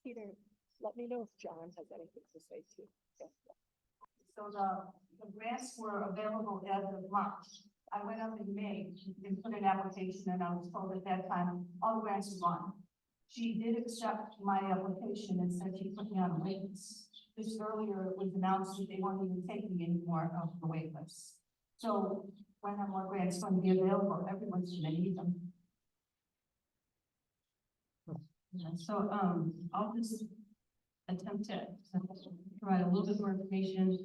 Peter, let me know if John has anything to say too. So the grants were available as of March. I went up in May and put an application, and I was told at that time, all the grants were gone. She did accept my application and said she put me on a wait list. This earlier it was announced that they weren't even taking any more of the wait list. So when are more grants going to be available? Everyone's going to need them. Yeah, so, I'll just attempt to provide a little bit more information.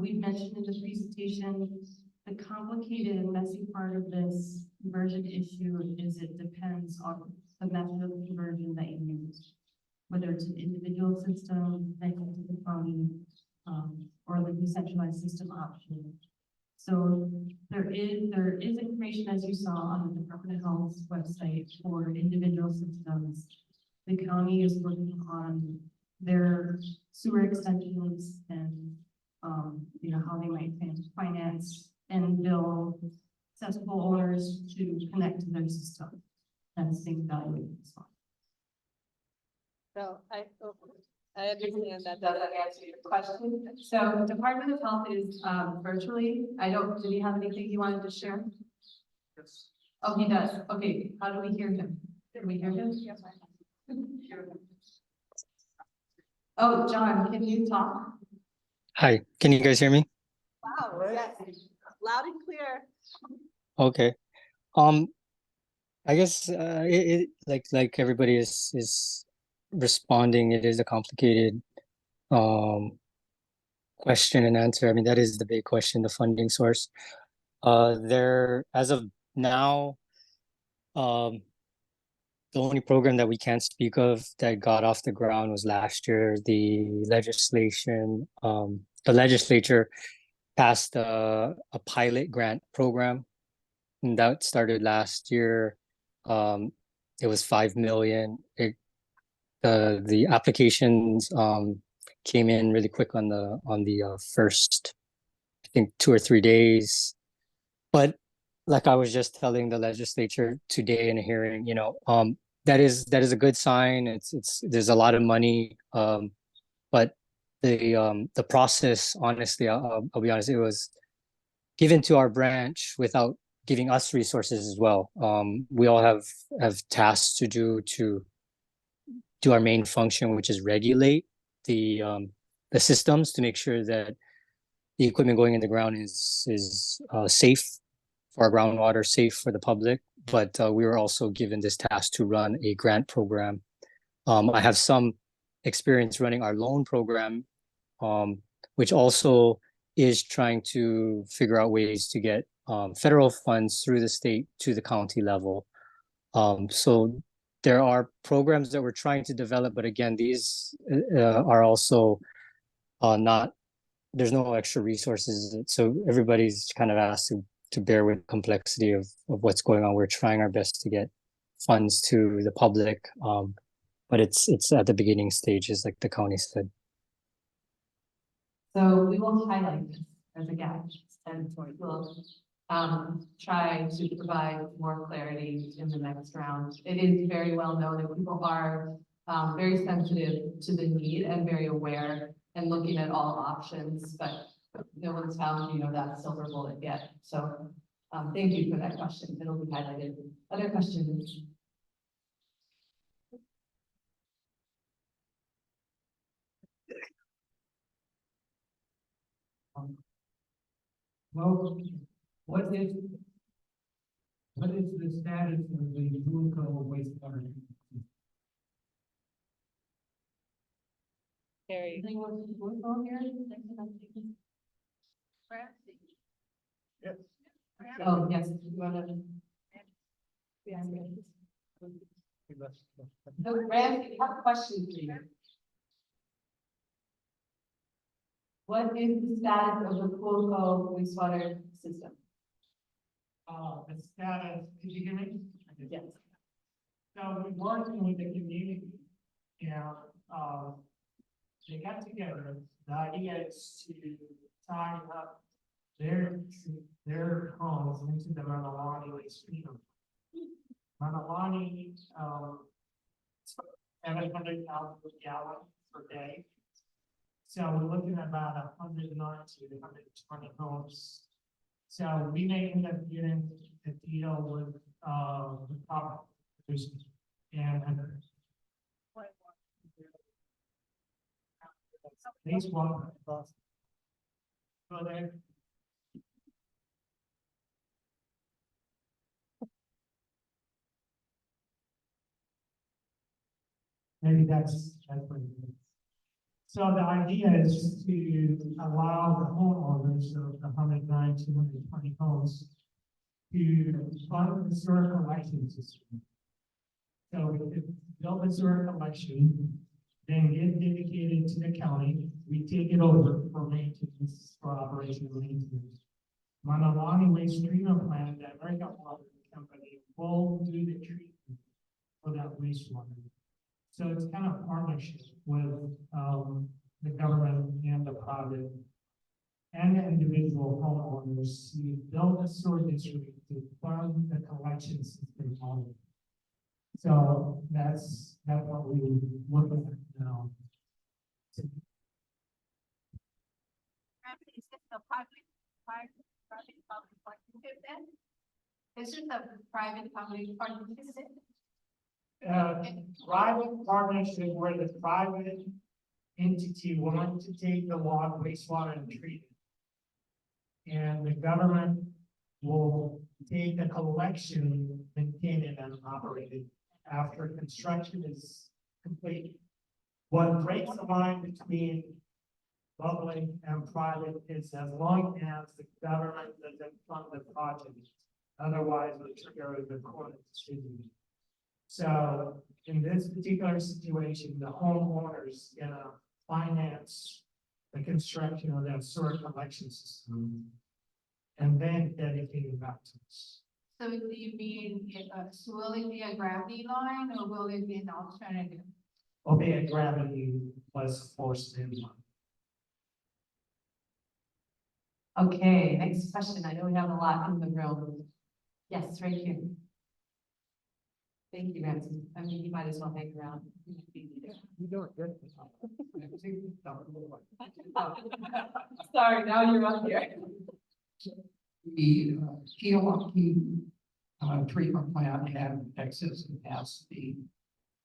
We've mentioned in the presentation, the complicated and messy part of this conversion issue is it depends on the method of conversion that you use, whether it's an individual system, connected to the county, or the decentralized system option. So there is information, as you saw, on the Department of Health's website for individual systems. The county is working on their sewer extensions and, you know, how they might finance and bill accessible owners to connect to their system. That's the evaluation as well. So I understand that doesn't answer your question. So Department of Health is virtually, did he have anything he wanted to share? Yes. Oh, he does. Okay, how do we hear him? Can we hear him? Oh, John, can you talk? Hi, can you guys hear me? Wow, yes, loud and clear. Okay. I guess like everybody is responding, it is a complicated question and answer. I mean, that is the big question, the funding source. There, as of now, the only program that we can't speak of that got off the ground was last year. The legislature passed a pilot grant program, and that started last year. It was 5 million. The applications came in really quick on the first, I think, 2 or 3 days. But like I was just telling the legislature today in a hearing, you know, that is a good sign. It's there's a lot of money, but the process, honestly, I'll be honest, it was given to our branch without giving us resources as well. We all have tasks to do our main function, which is regulate the systems to make sure that the equipment going in the ground is safe for our groundwater, safe for the public. But we were also given this task to run a grant program. I have some experience running our loan program, which also is trying to figure out ways to get federal funds through the state to the county level. So there are programs that we're trying to develop, but again, these are also not, there's no extra resources. So everybody's kind of asked to bear with the complexity of what's going on. We're trying our best to get funds to the public, but it's at the beginning stages, like the county said. So we will highlight this as a gap and we'll try to provide more clarity in the next round. It is very well known that people are very sensitive to the need and very aware and looking at all options, but no one's found, you know, that silver bullet yet. So thank you for that question. It'll be highlighted. Other questions? Well, what is the status of the Kailua-Kona wastewater? Carrie. Anything we'll go here? Oh, yes. You wanna? Yeah. So, Rand, I have a question for you. What is the status of the Kailua-Kona wastewater system? The status, did you hear me? Yes. So we're working with the community and, they got together. The idea is to tie up their homes into the Manalani waste stream. Manalani, 700,000 gallons per day. So we're looking at about 109 to 120 homes. So we may end up getting a deal with the top producers and these one. So there. Maybe that's what it is. So the idea is to allow the homeowners of the 109 to 120 homes to fund the sewer collection system. So we could build the sewer collection, then get dedicated to the county. We take it over for maintenance, for operational maintenance. Manawani Waste Treatment Plant, the American Water Company, will do the treatment for that wastewater. So it's kind of partnership with, the government and the private and the individual homeowners to build a sewer district to fund the collection system on it. So that's what we look at now. Is this a private public partnership then? Is this a private public partnership? Private partnership where the private entity wanted to take the wastewater and treat it. And the government will take the collection, maintain it and operate it after construction is complete. What breaks the line between public and private is as long as the government doesn't fund the project. Otherwise, we trigger the court decision. So in this particular situation, the homeowner is gonna finance the construction of that sewer collection system and then dedicate it back to us. So do you mean, will it be a gravity line or will it be an alternative? Will be a gravity plus force in one. Okay, next question. I know we have a lot in the room. Yes, right here. Thank you, Ramsey. I mean, you might as well hang around. You do it good. Sorry, now you're up here. The Kailua-Kona treatment plant had excess capacity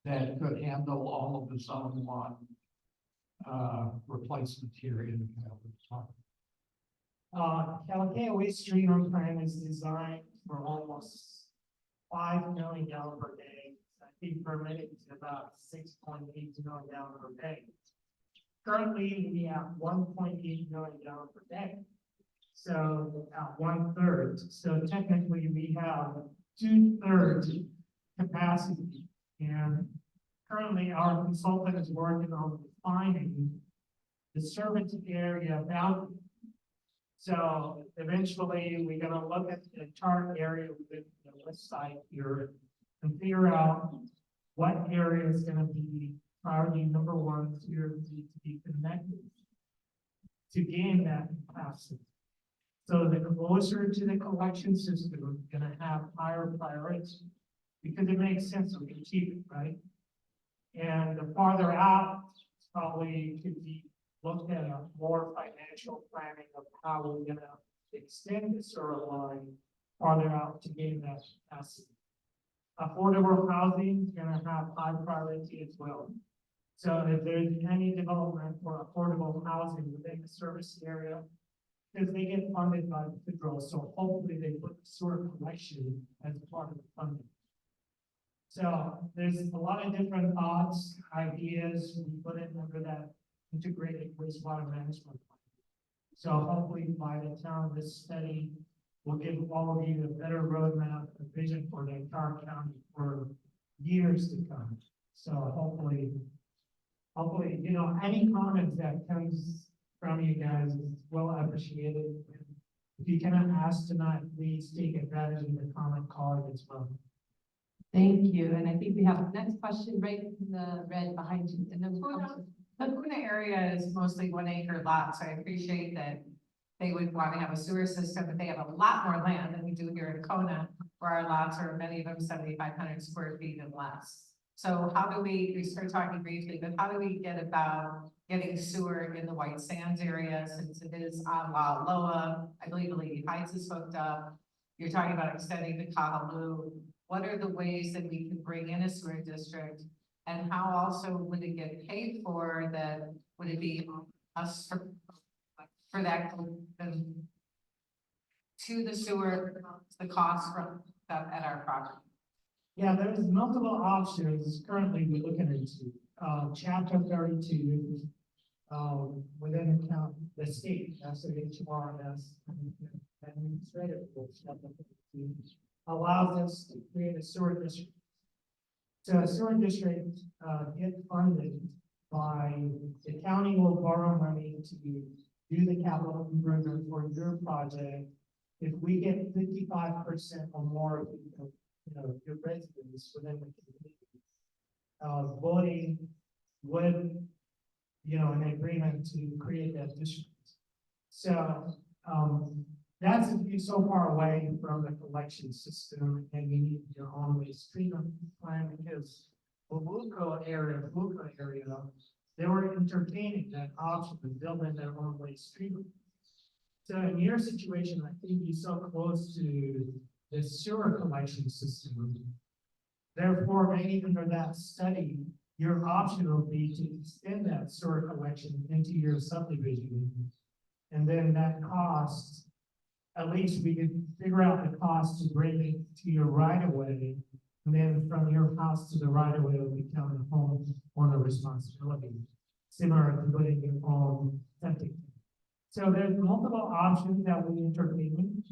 that could handle all of the zone one replacement here in Kailua-Kona. Kailua-Kona Waste Treatment Plant is designed for almost 5 million gallons per day. I think permitted to about 6.8 million gallons per day. Currently, we have 1.8 million gallons per day. So at 1/3. So technically, we have 2/3 capacity. And currently, our consultant is working on defining the service area boundary. So eventually, we're gonna look at the entire area within the west side here and figure out what area is gonna be priority number 1 to be connected to gain that capacity. So the closer to the collection system, we're gonna have higher priority because it makes sense, we can keep it, right? And the farther out, it's probably could be looked at a more financial planning of how we're gonna extend the sewer line farther out to gain that capacity. Affordable housing is gonna have high priority as well. So if there's any development for affordable housing within the service area, because they get funded by the federal, so hopefully they put sewer collection as part of the funding. So there's a lot of different thoughts, ideas, we put it under that integrated wastewater management plan. So hopefully by the time this study will give all of you a better roadmap, a vision for the entire county for years to come. So hopefully, you know, any comments that comes from you guys is well appreciated. If you cannot ask tonight, please take advantage of the comment card as well. Thank you. And I think we have the next question right in the red behind you. And then The Kuna area is mostly 1 acre lots, so I appreciate that they would want to have a sewer system, but they have a lot more land than we do here in Kona, where our lots are, many of them 7,500 square feet and less. So how do we start talking briefly, but how do we get about getting sewer in the White Sands area, since it is on Waialoa? I believe Lady Heights is hooked up. You're talking about extending to Kahaluu. What are the ways that we can bring in a sewer district? And how also would it get paid for? That would it be us for that to the sewer, the cost from that at our property? Yeah, there's multiple options currently we're looking into. Chapter 32, within the county, the state, that's the HRS, administrative, chapter 32, allows us to create a sewer district. So a sewer district, get funded by, the county will borrow money to do the capital improvement for your project. if we get 55% or more of, your residents within the community, voting with, an agreement to create that district. So, that's if you're so far away from the collection system and you need your own waste treatment plan, because Wabuko area, they were entertaining that option of building their own waste treatment. So in your situation, I think you're so close to the sewer collection system. Therefore, maybe under that study, your option will be to extend that sewer collection into your subdivision. And then that cost, at least we could figure out the cost to bring it to your right of way. And then from your house to the right of way will become the homeowner responsibility, similar to putting your own septic. So there's multiple options that we entertain.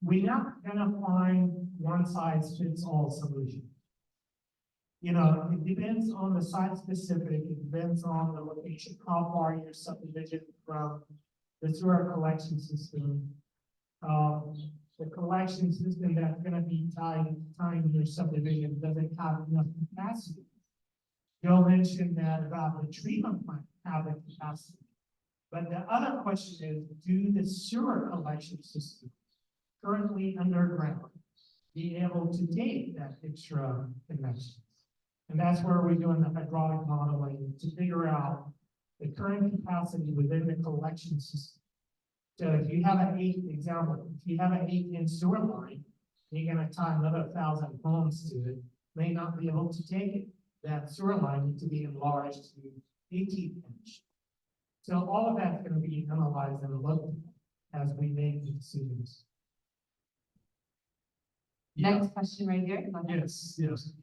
We're not gonna find one size fits all solution. It depends on the site specific, it depends on the location, how far your subdivision from the sewer collection system. The collection system that's gonna be tying your subdivision doesn't have enough capacity. Joe mentioned that about the treatment plant have the capacity. But the other question is, do the sewer collection system currently underground be able to take that extra connection? And that's where we're doing the hydraulic modeling to figure out the current capacity within the collection system. So if you have an 8-inch sewer line, you're gonna tie another 1,000 homes to it, may not be able to take it. That sewer line needs to be enlarged to 18-inch. So all of that's gonna be analyzed and looked at as we make the decisions. Next question right here. Go ahead. Yes.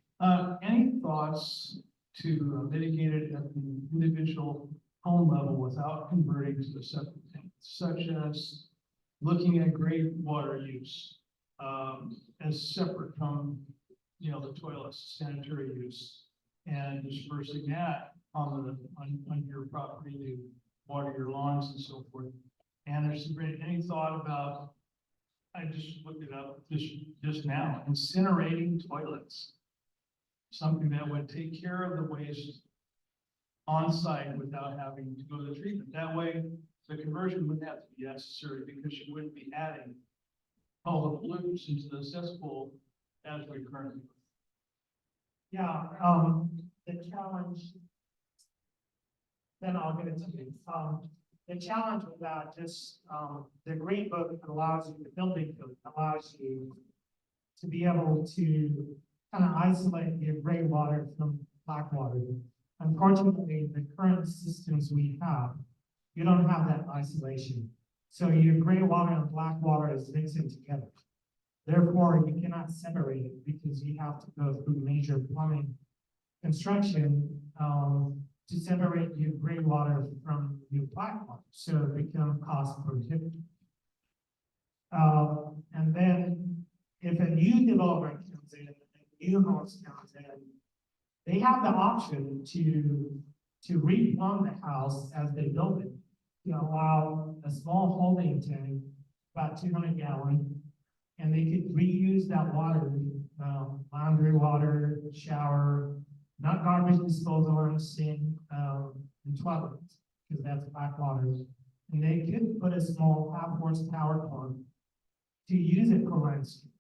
Any thoughts to mitigate it at the individual home level without converting to the septic tank, such as looking at gray water use, as separate from, the toilets, sanitary use, and dispersing that on your property to water your lawns and so forth? And there's been any thought about, I just looked it up just now, incinerating toilets. Something that would take care of the waste on site without having to go to the treatment. That way, the conversion wouldn't have to be necessary because you wouldn't be adding all the pollutants into the cesspool as we currently. Yeah, the challenge, then I'll get it to you. The challenge with that, the green book allows you, the building code allows you to be able to kind of isolate your gray water from black water. Unfortunately, the current systems we have, you don't have that isolation. So your gray water and black water is mixing together. Therefore, you cannot separate it because you have to go through major plumbing construction to separate your gray water from your black water. So it becomes cost prohibitive. And then if a new development comes in, a new house comes in, they have the option to re-plumb the house as they build it, to allow a small holding tank, about 200 gallon, and they could reuse that water, laundry water, shower, not garbage disposal or sink, and toilets, because that's black water. And they could put a small 0.5 horsepower pump to use it for landscape.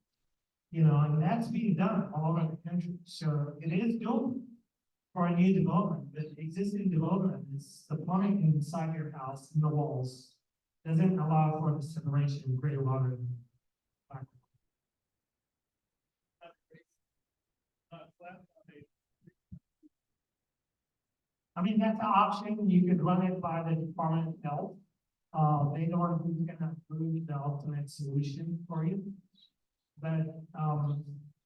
And that's being done all over the country. So it is doable for a new development. The existing development is the plumbing inside your house in the walls doesn't allow for the separation of gray water and black water. I mean, that's an option. You could run it by the Department of Health. They don't who's gonna approve the ultimate solution for you. But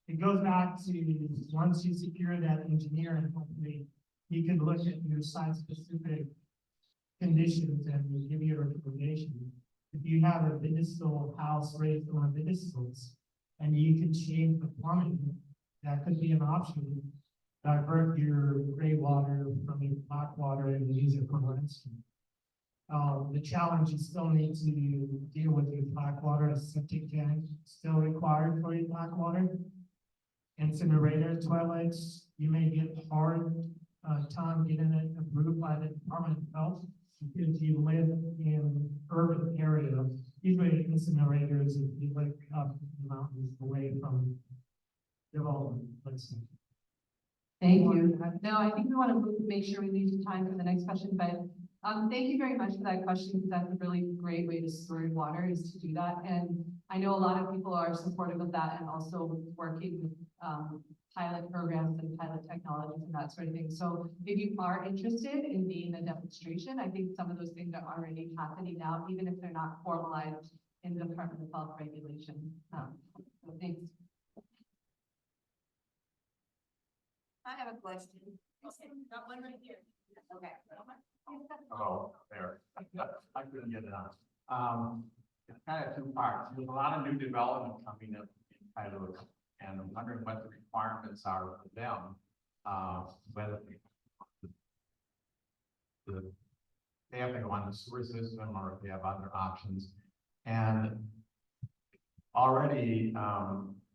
it goes back to once you secure that engineer and hopefully you can look at your site specific conditions and give you a recommendation. If you have a pedestal house raised on a pedestals and you can change the plumbing, that could be an option. Divert your gray water from your black water and use it for landscape. The challenge is still need to deal with your black black water, a septic tank still required for your black water. Incinerator toilets, you may get hard, time getting it approved by the Department of Health. If you live in urban area, usually incinerators, if you live up the mountains away from development, let's say. Thank you. No, I think we want to make sure we leave some time for the next question, but thank you very much for that question, because that's a really great way to store water, is to do that. And I know a lot of people are supportive of that and also working with pilot programs and pilot technologies and that sort of thing. So if you are interested in being a demonstration, I think some of those things are already happening now, even if they're not formalized in the Department of Health regulation. So thanks. I have a question. Got one right here. Okay. Oh, there. I couldn't get it on. It's kind of two parts. There's a lot of new development coming up in Kailua-Kona, and I'm wondering what the requirements are for them. Whether they have to go on the sewer system or if they have other options. And already,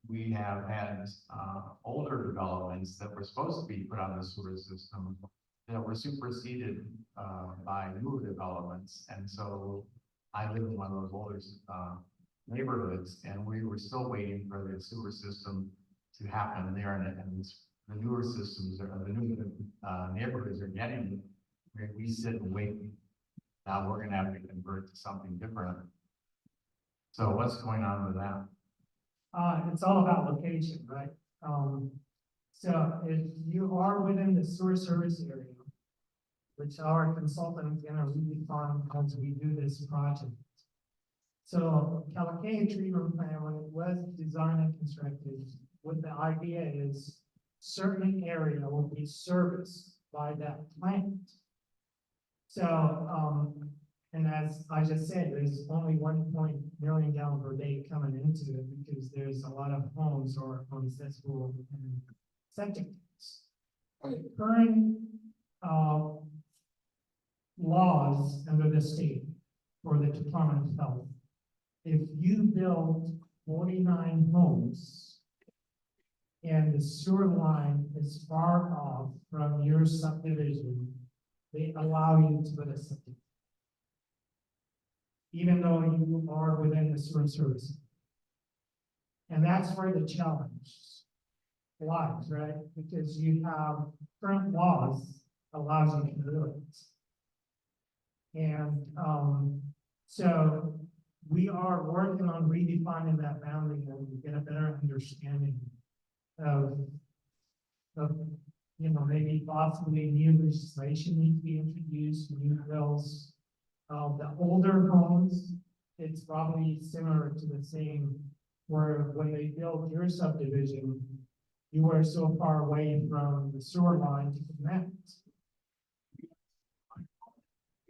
we have had older developments that were supposed to be put on the sewer system that were superseded by newer developments. And so I live in one of those older neighborhoods, and we were still waiting for the sewer system to happen there. And the newer systems, or the new neighborhoods are getting it. We sit and wait. Now we're gonna have to convert to something different. So what's going on with that? It's all about location, right? So if you are within the sewer service area, which our consultant is gonna redefine as we do this project. So Kailua-Kona treatment plant, when it was designed and constructed, what the idea is, certain area will be serviced by that plant. So, and as I just said, there's only 1 million gallon per day coming into it because there's a lot of homes or accessible and septic tanks. The current laws under the state for the Department of Health, if you build 49 homes and the sewer line is far off from your subdivision, they allow you to put a septic, even though you are within the sewer service. And that's where the challenge lies, right? Because you have current laws allows you to do it. And so we are working on redefining that boundary and get a better understanding of maybe possibly new legislation need to be introduced, new bills. The older homes, it's probably similar to the same, where when they built your subdivision, you were so far away from the sewer line to connect.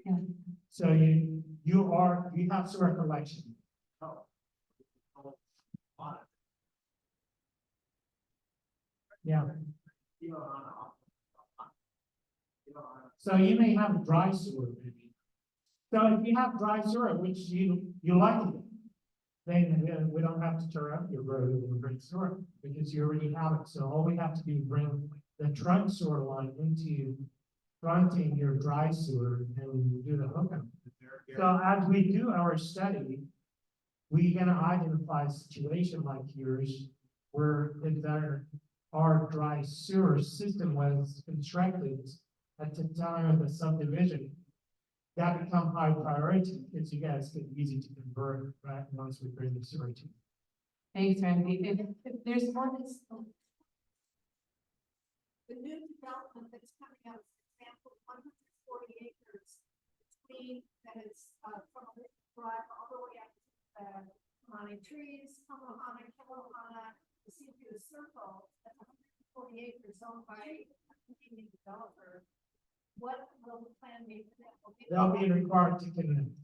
Yeah. So you have sewer collection. Yeah. So you may have dry sewer, maybe. So if you have dry sewer, which you like it, then we don't have to tear up your road and bring sewer because you already have it. So all we have to do is bring the trunk sewer line into fronting your dry sewer and do the hookup. So as we do our study, we're gonna identify a situation like yours where if our dry sewer system was constructed at the time of the subdivision, that become high priority because you guys get easy to convert, right, once we bring the sewer to. Thanks, Randy. If there's more, The new development that's coming out, for example, 140 acres between, that is, from a drive all the way up to the Kamani trees, Kailua-Kona, you see through the circle, that's 140 acres owned by a competing developer. What will the plan be for that? They'll be required to connect.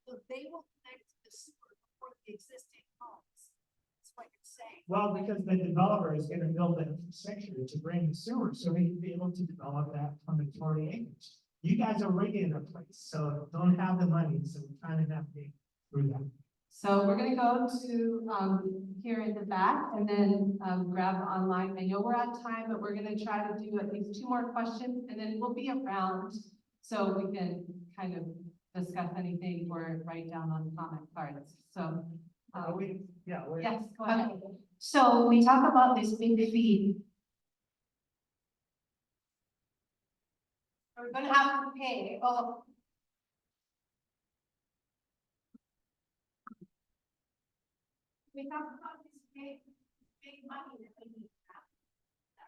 So they will connect to the sewer for the existing homes. That's what you're saying. Well, because the developer is gonna build the infrastructure to bring the sewer, so he'd be able to develop that 140 acres. You guys are already in a place, so don't have the money, so we kind of have to get through that. So we're gonna go to, here in the back and then, grab online. I know we're at time, but we're gonna try to do at least 2 more questions and then we'll be around. So we can kind of discuss anything or write down on comment cards. So, yes, go ahead. So we talk about this big fee. We're gonna have to pay, oh. We talked about this big money that we need.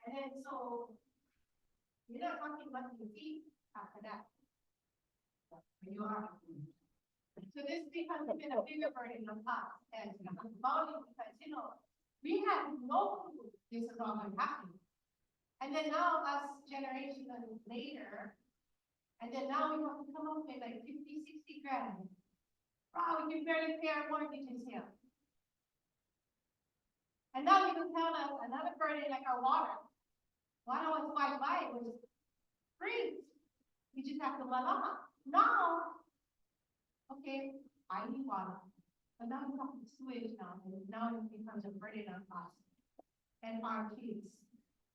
And then so. You're not talking about the fee after that. You are. So this becomes a bigger burden on us and on the volume because, you know, we had no clue this is all going to happen. And then now us generation later, and then now we have to come up with like 50, 60 grand. Wow, we can barely pay our mortgages here. And now you can tell us another burden like our water. Water was by, it was free. You just have to malama. Now, okay, I need water. But now we have to sewage now, and now it becomes a burden on us and our kids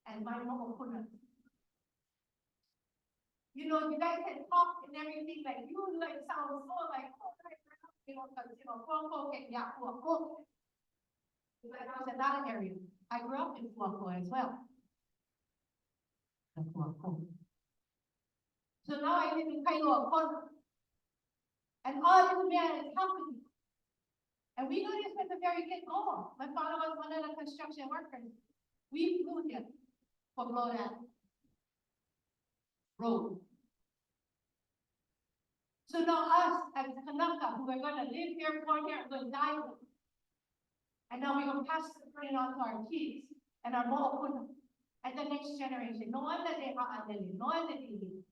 and my Kailua-Kona. You know, you guys can talk and everything, like you like sound so like, oh, you know, because you know, like I was in that area. I grew up in Kailua-Kona as well. So now I live in Kailua-Kona. And all this man is happening. And we knew this from the very get-go. My father was one of the construction workers. We flew him for blow that road. So now us as Kanaka, who are gonna live here, born here, are gonna die here. And now we're gonna pass the burden on to our kids and our Kailua-Kona and the next generation. No wonder they are unliving, no wonder they leave.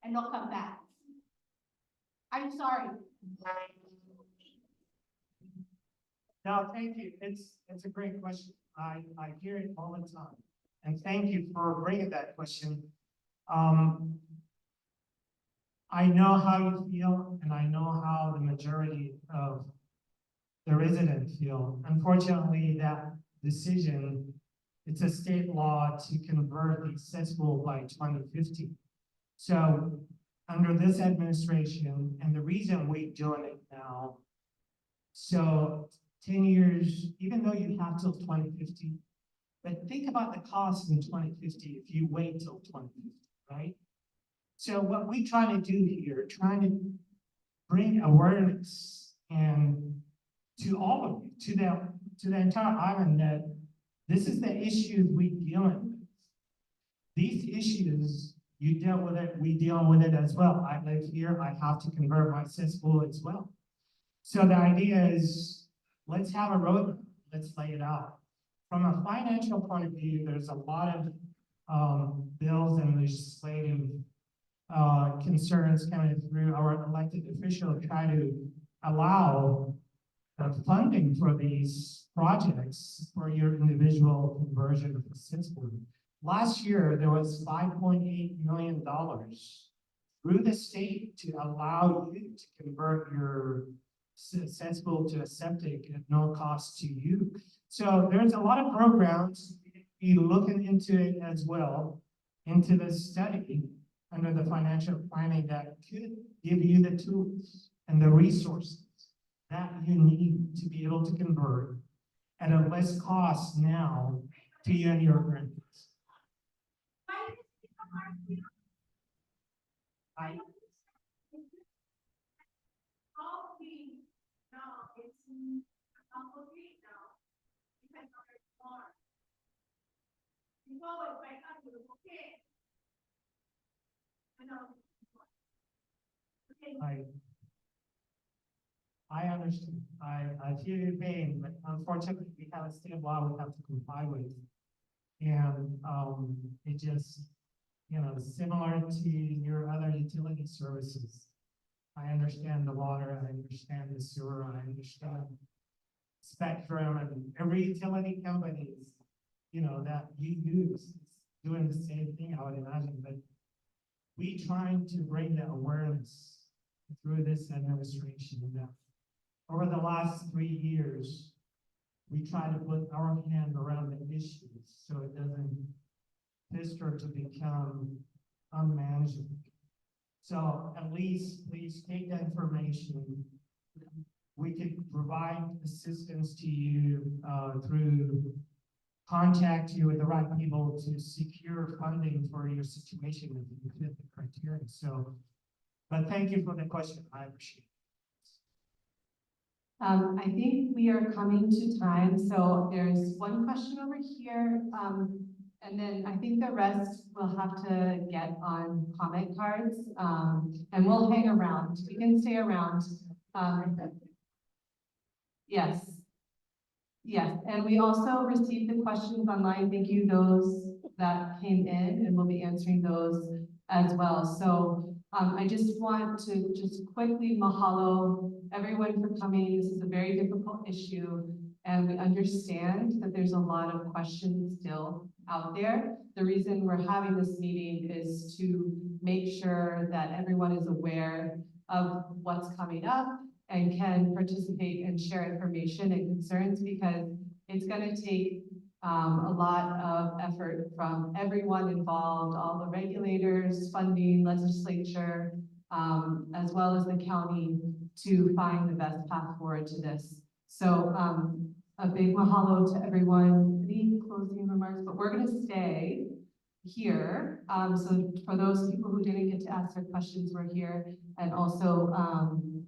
And they'll come back. I'm sorry. No, thank you. It's a great question. I hear it all the time. And thank you for bringing that question. I know how you feel and I know how the majority of the residents feel. Unfortunately, that decision, it's a state law to convert the cesspool by 2050. So under this administration, and the reason we're doing it now, so 10 years, even though you have till 2050, but think about the cost in 2050 if you wait till 2050, right? So what we try to do here, trying to bring awareness and to all of you, to the entire island, that this is the issue we dealing with. These issues, you dealt with it, we deal with it as well. I live here, I have to convert my cesspool as well. So the idea is, let's have a roadmap, let's lay it out. From a financial point of view, there's a lot of bills and legislative concerns coming through our elected official to try to allow funding for these projects for your individual conversion of the cesspool. Last year, there was $5.8 million through the state to allow you to convert your cesspool to a septic at no cost to you. So there's a lot of programs, be looking into it as well, into this study under the financial planning that could give you the tools and the resources that you need to be able to convert at a less cost now to you and your grandkids. I understand. I feel your pain, but unfortunately, we have a state law we have to comply with. And it just, you know, similar to your other utility services. I understand the water, I understand the sewer, I understand Spectrum, and every utility company is, you know, that you use is doing the same thing, I would imagine, but we trying to bring the awareness through this administration that over the last 3 years, we try to put our hand around the issues so it doesn't fester to become unmanageable. So at least please take that information. We can provide assistance to you through contact you with the right people to secure funding for your situation if you fit the criteria. So, but thank you for the question. I appreciate it. I think we are coming to time, so there's one question over here, and then I think the rest will have to get on comment cards, and we'll hang around. We can stay around. Yes. Yes, and we also received the questions online. Thank you, those that came in, and we'll be answering those as well. So I just want to just quickly mahalo everyone for coming. This is a very difficult issue, and we understand that there's a lot of questions still out there. The reason we're having this meeting is to make sure that everyone is aware of what's coming up and can participate and share information and concerns, because it's going to take a lot of effort from everyone involved, all the regulators, funding, legislature, as well as the county, to find the best path forward to this. So a big mahalo to everyone. Any closing remarks? But we're going to stay here. So for those people who didn't get to ask their questions, we're here. And also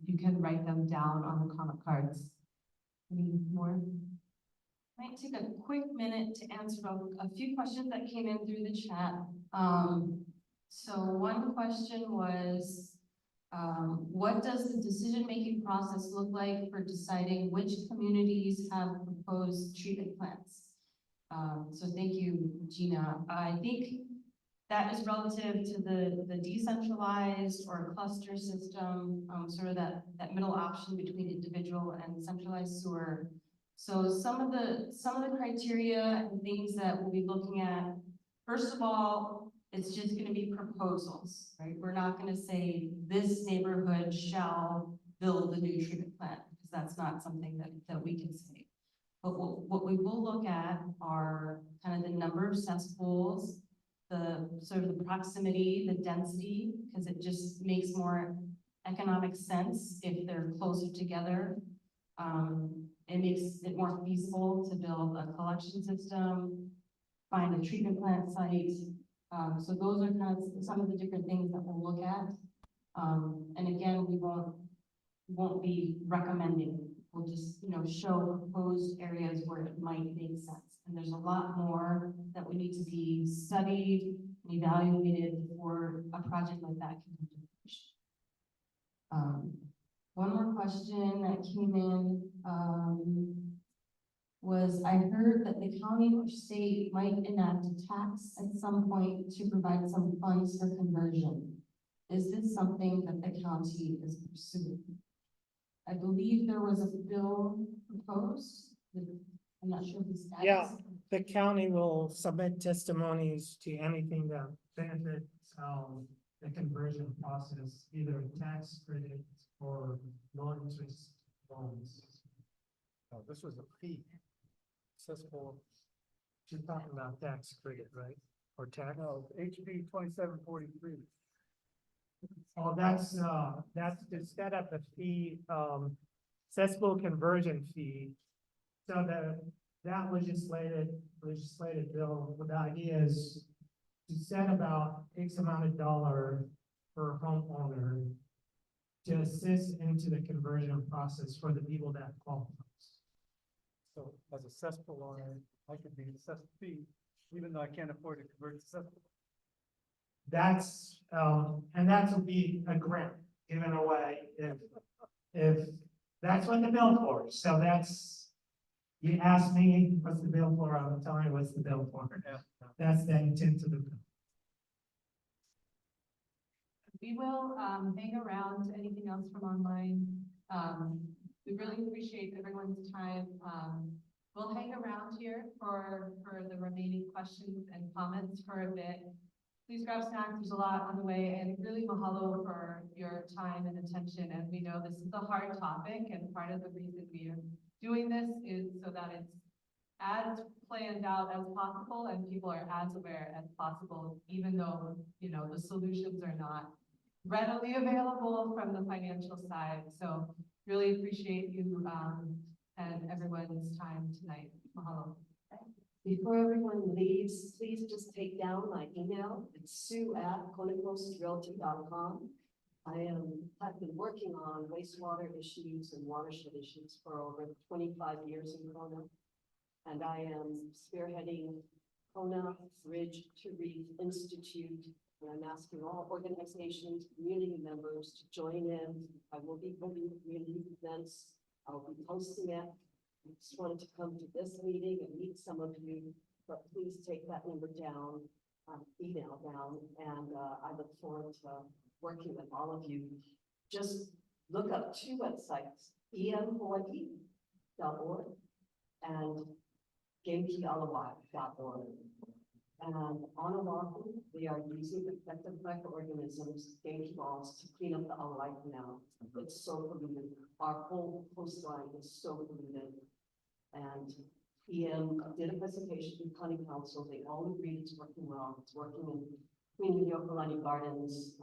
you can write them down on the comment cards. Any more? Might take a quick minute to answer a few questions that came in through the chat. So one question was, what does the decision-making process look like for deciding which communities have proposed treatment plants? So thank you, Gina. I think that is relative to the decentralized or cluster system, sort of that middle option between individual and centralized sewer. So some of the criteria and things that we'll be looking at, first of all, it's just going to be proposals, right? We're not going to say this neighborhood shall build a new treatment plant, because that's not something that we can say. But what we will look at are kind of the number of cesspools, the sort of the proximity, the density, because it just makes more economic sense if they're closer together. It makes it more feasible to build a collection system, find a treatment plant site. So those are kind of some of the different things that we'll look at. And again, we won't be recommending. We'll just, show proposed areas where it might make sense. And there's a lot more that we need to be studied and evaluated before a project like that can be finished. One more question that came in was, I heard that the county or state might enact a tax at some point to provide some funds for conversion. Is this something that the county is pursuing? I believe there was a bill proposed. I'm not sure the status. Yeah, the county will submit testimonies to anything that benefits the conversion process, either tax credits or non-interest loans. Oh, this was a fee. Successful. You're talking about tax credit, right? Or tax? No, HB 2743. Oh, that's to set up a fee, cesspool conversion fee. So that legislative bill, the idea is to set about X amount of dollar per homeowner to assist into the conversion process for the people that qualify. So as a cesspool owner, I could be assessed a fee, even though I can't afford to convert to cesspool. That's, and that will be a grant given away if that's what the bill for. So that's, you ask me, what's the bill for? I'm telling you what's the bill for. That's the intent of the bill. We will hang around. Anything else from online? We really appreciate everyone's time. We'll hang around here for the remaining questions and comments for a bit. please grab snacks, there's a lot on the way, and really mahalo for your time and attention, and we know this is a hard topic, and part of the reason we are doing this is so that it's as planned out as possible, and people are as aware as possible, even though, you know, the solutions are not readily available from the financial side, so really appreciate you, and everyone's time tonight, mahalo. Before everyone leaves, please just take down my email. It's sue@conacoastrealty.com. I've been working on wastewater issues and watershed issues for over 25 years in Kona. And I am spearheading Kona Bridge to Reef Institute. And I'm asking all organizations, community members to join in. I will be holding community events. I'll be hosting it. I just wanted to come to this meeting and meet some of you, but please take that number down, email down, and I look forward to working with all of you. Just look up two websites, emhawaii.org and genkialawa.org. And on Oahu, we are using effective microorganisms, genki balls, to clean up the Alawai Canal. It's so polluted. Our whole coastline is so polluted. And EM did a presentation to the County Council. They all agreed it's working well. It's working in Queen Yokolani Gardens,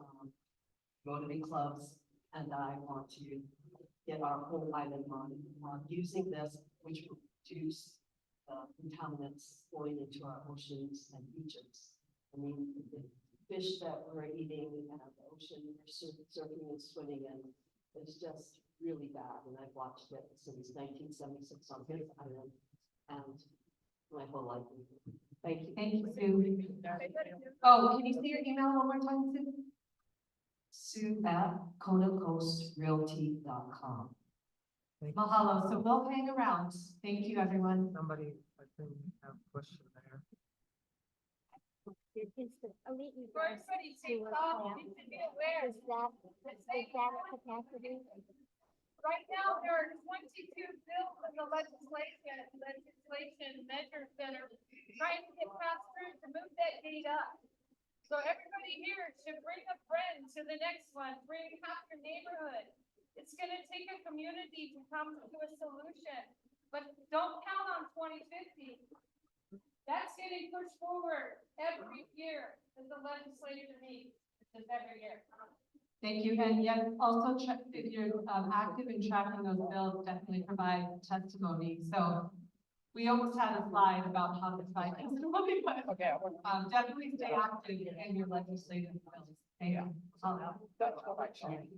Rotary clubs, and I want to get our whole island on using this, which will reduce contaminants flowing into our oceans and beaches. I mean, the fish that we're eating and the ocean we're surfing and swimming in is just really bad. And I've watched it since 1976 on his island and my whole life. Thank you. Thank you, Sue. Oh, can you see your email one more time, Sue? sue@conacoastrealty.com. Mahalo. So we'll hang around. Thank you, everyone. Somebody, I think, have a question there. Everybody takes off, you should be aware. Is that capacity? Right now, there are 22 bills in the legislation measures that are trying to get passed through to move that gate up. So everybody here should bring a friend to the next one, bring half your neighborhood. It's gonna take a community to come to a solution, but don't count on 2050. That's getting pushed forward every year as the legislature meets, just every year. Thank you. And yes, also check if you're active in tracking those bills, definitely provide testimony. So we almost had a slide about how to provide testimony, but definitely stay active in your legislative bills. Thank you. That's what I tried.